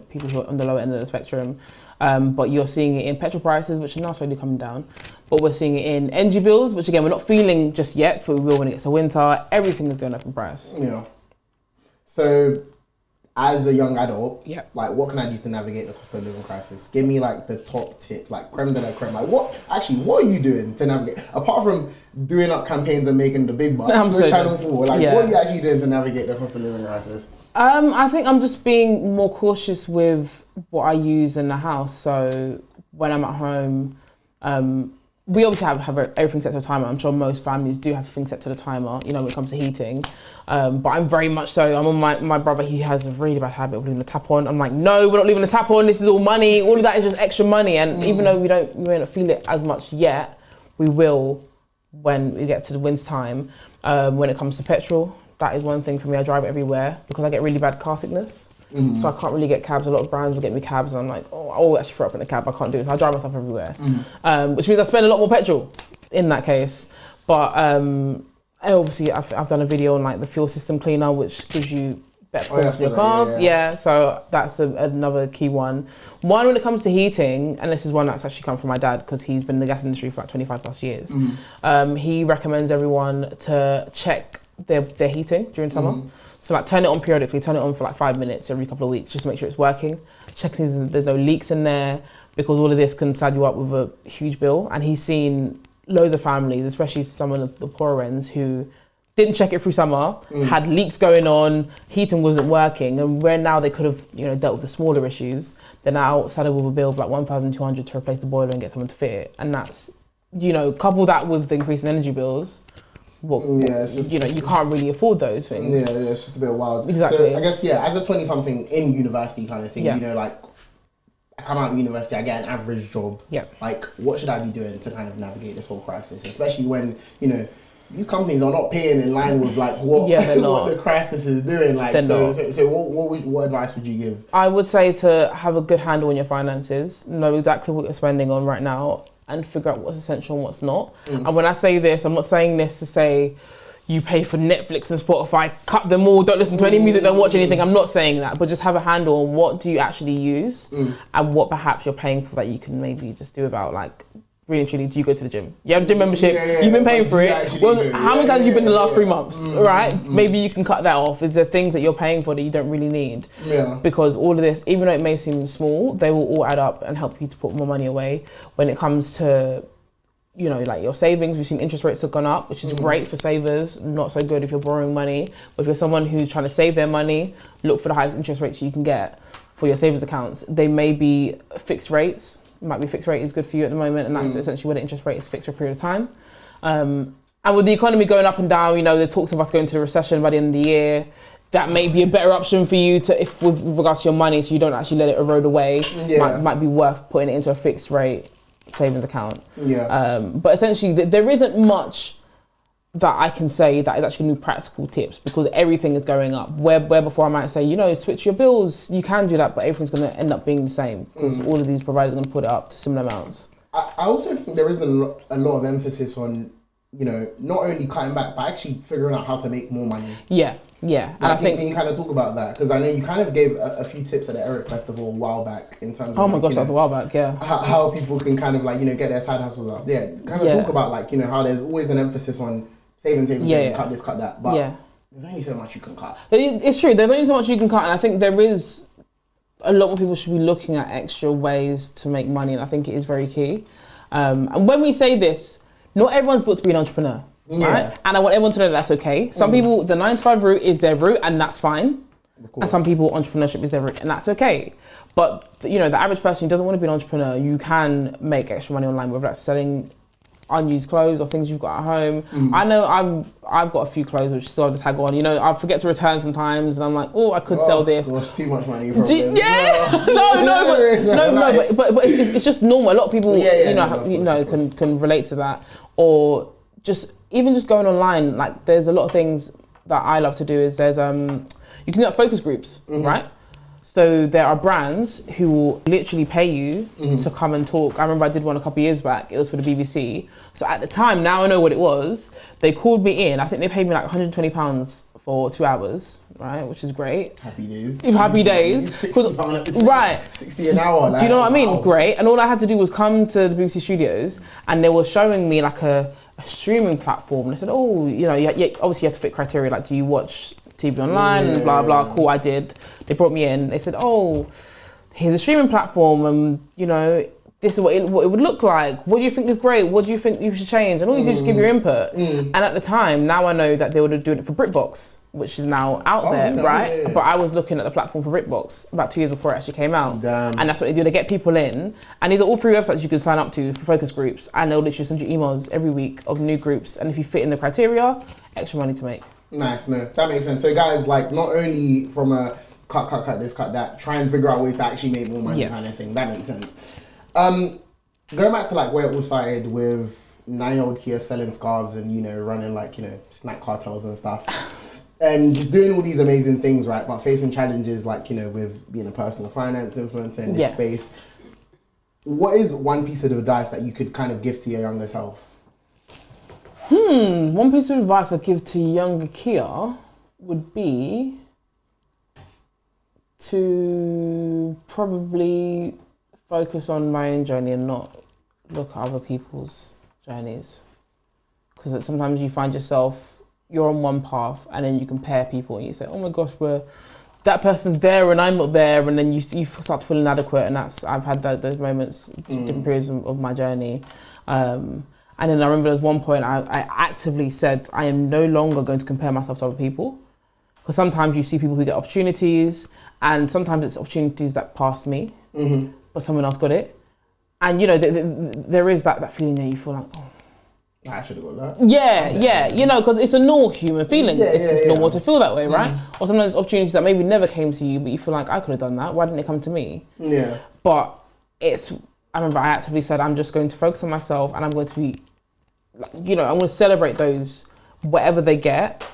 [SPEAKER 2] people who are on the lower end of the spectrum. But you're seeing it in petrol prices, which are now slowly coming down. But we're seeing it in energy bills, which again, we're not feeling just yet, but we will when it gets to winter. Everything is going up in price.
[SPEAKER 1] Yeah. So, as a young adult,
[SPEAKER 2] Yeah.
[SPEAKER 1] like, what can I do to navigate the cost of living crisis? Give me like the top tips, like creme de la creme. Like, what are you doing to navigate? Apart from doing up campaigns and making the big bucks with Channel 4, like, what are you actually doing to navigate the cost of living crisis?
[SPEAKER 2] I think I'm just being more cautious with what I use in the house. So when I'm at home, we obviously have everything set to a timer. I'm sure most families do have things set to the timer, when it comes to heating. But I'm very much so. I'm on my brother, he has a really bad habit of leaving the tap on. I'm like, no, we're not leaving the tap on. This is all money. All of that is just extra money. And even though we may not feel it as much yet, we will when we get to the winter time. When it comes to petrol, that is one thing for me. I drive it everywhere because I get really bad car sickness. So I can't really get cabs. A lot of brands will get me cabs, and I'm like, I'll actually throw up in a cab. I can't do this. I drive myself everywhere, which means I spend a lot more petrol in that case. But obviously, I've done a video on like the fuel system cleaner, which gives you better performance in your cars. Yeah, so that's another key one. One when it comes to heating, and this is one that's actually come from my dad because he's been in the gas industry for like 25 plus years. He recommends everyone to check their heating during summer. So like turn it on periodically, turn it on for like 5 minutes every couple of weeks, just to make sure it's working. Check there's no leaks in there, because all of this can sad you up with a huge bill. And he's seen loads of families, especially some of the poorer ends, who didn't check it through summer, had leaks going on, heating wasn't working, and where now they could have dealt with the smaller issues, they're now saddled with a bill of like 1,200 to replace the boiler and get someone to fit it. And that's, couple that with the increase in energy bills, you can't really afford those things.
[SPEAKER 1] Yeah, it's just a bit wild.
[SPEAKER 2] Exactly.
[SPEAKER 1] So I guess, as a 20-something in university kind of thing, like, I come out of university, I get an average job. Yeah. Like, what should I be doing to kind of navigate this whole crisis? Especially when, these companies are not paying in line with like what the crisis is doing. Like, so what advice would you give?
[SPEAKER 2] I would say to have a good handle on your finances, know exactly what you're spending on right now, and figure out what's essential and what's not. And when I say this, I'm not saying this to say you pay for Netflix and Spotify, cut them all, don't listen to any music, don't watch anything. I'm not saying that, but just have a handle on what do you actually use and what perhaps you're paying for that you can maybe just do without. Like, really and truly, do you go to the gym? You have a gym membership,
[SPEAKER 1] Yeah,
[SPEAKER 2] you've been paying
[SPEAKER 1] but
[SPEAKER 2] for
[SPEAKER 1] do you
[SPEAKER 2] it.
[SPEAKER 1] actually
[SPEAKER 2] Well,
[SPEAKER 1] do?
[SPEAKER 2] how many times have you been in the last 3 months, right?
[SPEAKER 1] Mm.
[SPEAKER 2] Maybe you can cut that off. Is there things that you're paying for that you don't really need?
[SPEAKER 1] Yeah.
[SPEAKER 2] Because all of this, even though it may seem small, they will all add up and help you to put more money away. When it comes to, you know, like your savings, we've seen interest rates have gone up, which is great for savers, not so good if you're borrowing money. But if you're someone who's trying to save their money, look for the highest interest rates you can get for your savings accounts. They may be fixed rates. Might be fixed rate is good for you at the moment, and that's essentially where the interest rate is fixed for a period of time. And with the economy going up and down, you know, there's talks of us going to a recession by the end of the year. That may be a better option for you to, if with regards to your money, so you don't actually let it erode away.
[SPEAKER 1] Yeah.
[SPEAKER 2] Might be worth putting it into a fixed rate savings account.
[SPEAKER 1] Yeah.
[SPEAKER 2] But essentially, there isn't much that I can say that is actually new practical tips, because everything is going up. Where before I might say, you know, switch your bills, you can do that, but everything's going to end up being the same, because all of these providers are going to put it up to similar amounts.
[SPEAKER 1] I also think there is a lot of emphasis on, you know, not only cutting back, but actually figuring out how to make more money.
[SPEAKER 2] Yeah. And I think,
[SPEAKER 1] can you kind of talk about that? Because I know you kind of gave a few tips at the Eric Festival a while back in terms of,
[SPEAKER 2] oh my
[SPEAKER 1] like,
[SPEAKER 2] gosh,
[SPEAKER 1] you
[SPEAKER 2] that was a
[SPEAKER 1] know,
[SPEAKER 2] while back, yeah.
[SPEAKER 1] how people can kind of, like, you know, get their side hustles up. Yeah, kind of talk about, like, you know, how there's always an emphasis on saving, cut this, cut that. But there's only so much you can cut.
[SPEAKER 2] It's true, there's only so much you can cut, and I think there is a lot more people should be looking at extra ways to make money, and I think it is very key. And when we say this, not everyone's built to be an entrepreneur. Right? And I want everyone to know that's okay. Some people, the 9-to-5 route is their route, and that's fine. And some people, entrepreneurship is their route, and that's okay. But, you know, the average person who doesn't want to be an entrepreneur, you can make extra money online, whether that's selling unused clothes or things you've got at home. I know I've got a few clothes which still have to tag on. You know, I forget to return sometimes, and I'm like, oh, I could sell this.
[SPEAKER 1] Gosh, too much money.
[SPEAKER 2] But it's just normal. A lot of people, can relate to that, or just going online. Like, there's a lot of things that I love to do. Is there's you can do focus groups, right? So there are brands who will literally pay you to come and talk. I remember I did one a couple of years back. It was for the BBC. So at the time, now I know what it was. They called me in. I think they paid me like £120 for 2 hours, right? Which is great.
[SPEAKER 1] Happy days.
[SPEAKER 2] Happy days.
[SPEAKER 1] £60,
[SPEAKER 2] right.
[SPEAKER 1] 60 an hour. Like,
[SPEAKER 2] do you know what I mean?
[SPEAKER 1] Wow.
[SPEAKER 2] Great. And all I had to do was come to the BBC studios, and they were showing me like a streaming platform. And they said, oh, you know, obviously you have to fit criteria. Like, do you watch TV online and blah blah. Cool, I did. They brought me in. They said, "Oh, here's a streaming platform, and you know, this is what it would look like. What do you think is great? What do you think you should change?" And all you do is just give your input. And at the time, now I know that they were doing it for BritBox, which is now out there, right? Yeah. But I was looking at the platform for BritBox about 2 years before it actually came out.
[SPEAKER 1] Damn.
[SPEAKER 2] And that's what they do. They get people in, and these are all 3 websites you can sign up to for focus groups, and they'll literally send you emails every week of new groups. And if you fit in the criteria, extra money to make.
[SPEAKER 1] Nice, no, that makes sense. So guys, like, not only from a cut this, cut that, try and figure out ways to actually make more money kind of thing. That makes sense. Going back to like where it all started with 9-year-old Kia selling scarves and, you know, running like, you know, snack cartels and stuff. And just doing all these amazing things, right? But facing challenges like, you know, with being a personal finance influencer in this space. What is one piece of advice that you could kind of give to your younger self?
[SPEAKER 2] One piece of advice I'd give to younger Kia would be to probably focus on my own journey and not look at other people's journeys. Because sometimes you find yourself, you're on one path and then you compare people and you say, oh my gosh, that person's there and I'm not there, and then you start to feel inadequate, and I've had those moments, different periods of my journey. And then I remember there was one point I actively said, I am no longer going to compare myself to other people. Because sometimes you see people who get opportunities, and sometimes it's opportunities that passed me, but someone else got it. And, you know, there is that feeling that you feel like, oh,
[SPEAKER 1] I should have got that.
[SPEAKER 2] Yeah, you know, because it's a normal human feeling. It's just normal to feel that way, right? Or sometimes opportunities that maybe never came to you, but you feel like, I could have done that. Why didn't it come to me?
[SPEAKER 1] Yeah.
[SPEAKER 2] But I remember I actively said, I'm just going to focus on myself, and I'm going to be, you know, I'm going to celebrate those, whatever they get,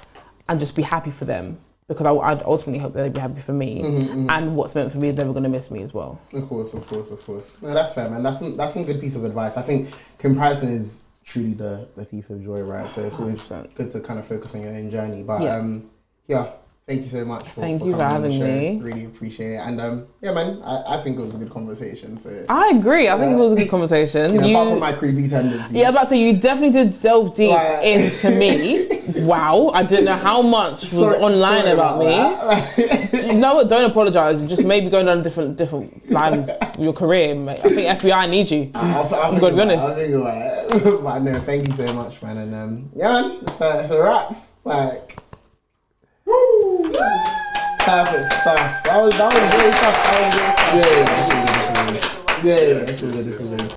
[SPEAKER 2] and just be happy for them. Because I'd ultimately hope that they'd be happy for me. And what's meant for me is never going to miss me as well. Of
[SPEAKER 1] course. No, that's fair, man. That's some good piece of advice. I think comparison is truly the thief of joy, right? So it's always 100%. Good to kind of focus on your own journey. But thank Thank you so much
[SPEAKER 2] Thank you for
[SPEAKER 1] coming on the
[SPEAKER 2] having
[SPEAKER 1] show.
[SPEAKER 2] me.
[SPEAKER 1] Really appreciate it. And yeah, man, I think it was a good conversation. So
[SPEAKER 2] I agree. I think it was a good conversation.
[SPEAKER 1] apart from my creepy tendencies.
[SPEAKER 2] Yeah, but so you definitely did delve deep into me. Wow, I didn't know how much was online about me. You know what? Don't apologise. You just maybe going down a different line with your career, mate. I think FBI need you. I'm gonna be honest.
[SPEAKER 1] I think about it. But no, thank you so much, man. And yeah, man, it's a wrap. Like, woo, perfect stuff. That was great stuff. Yeah, this was good. This was good.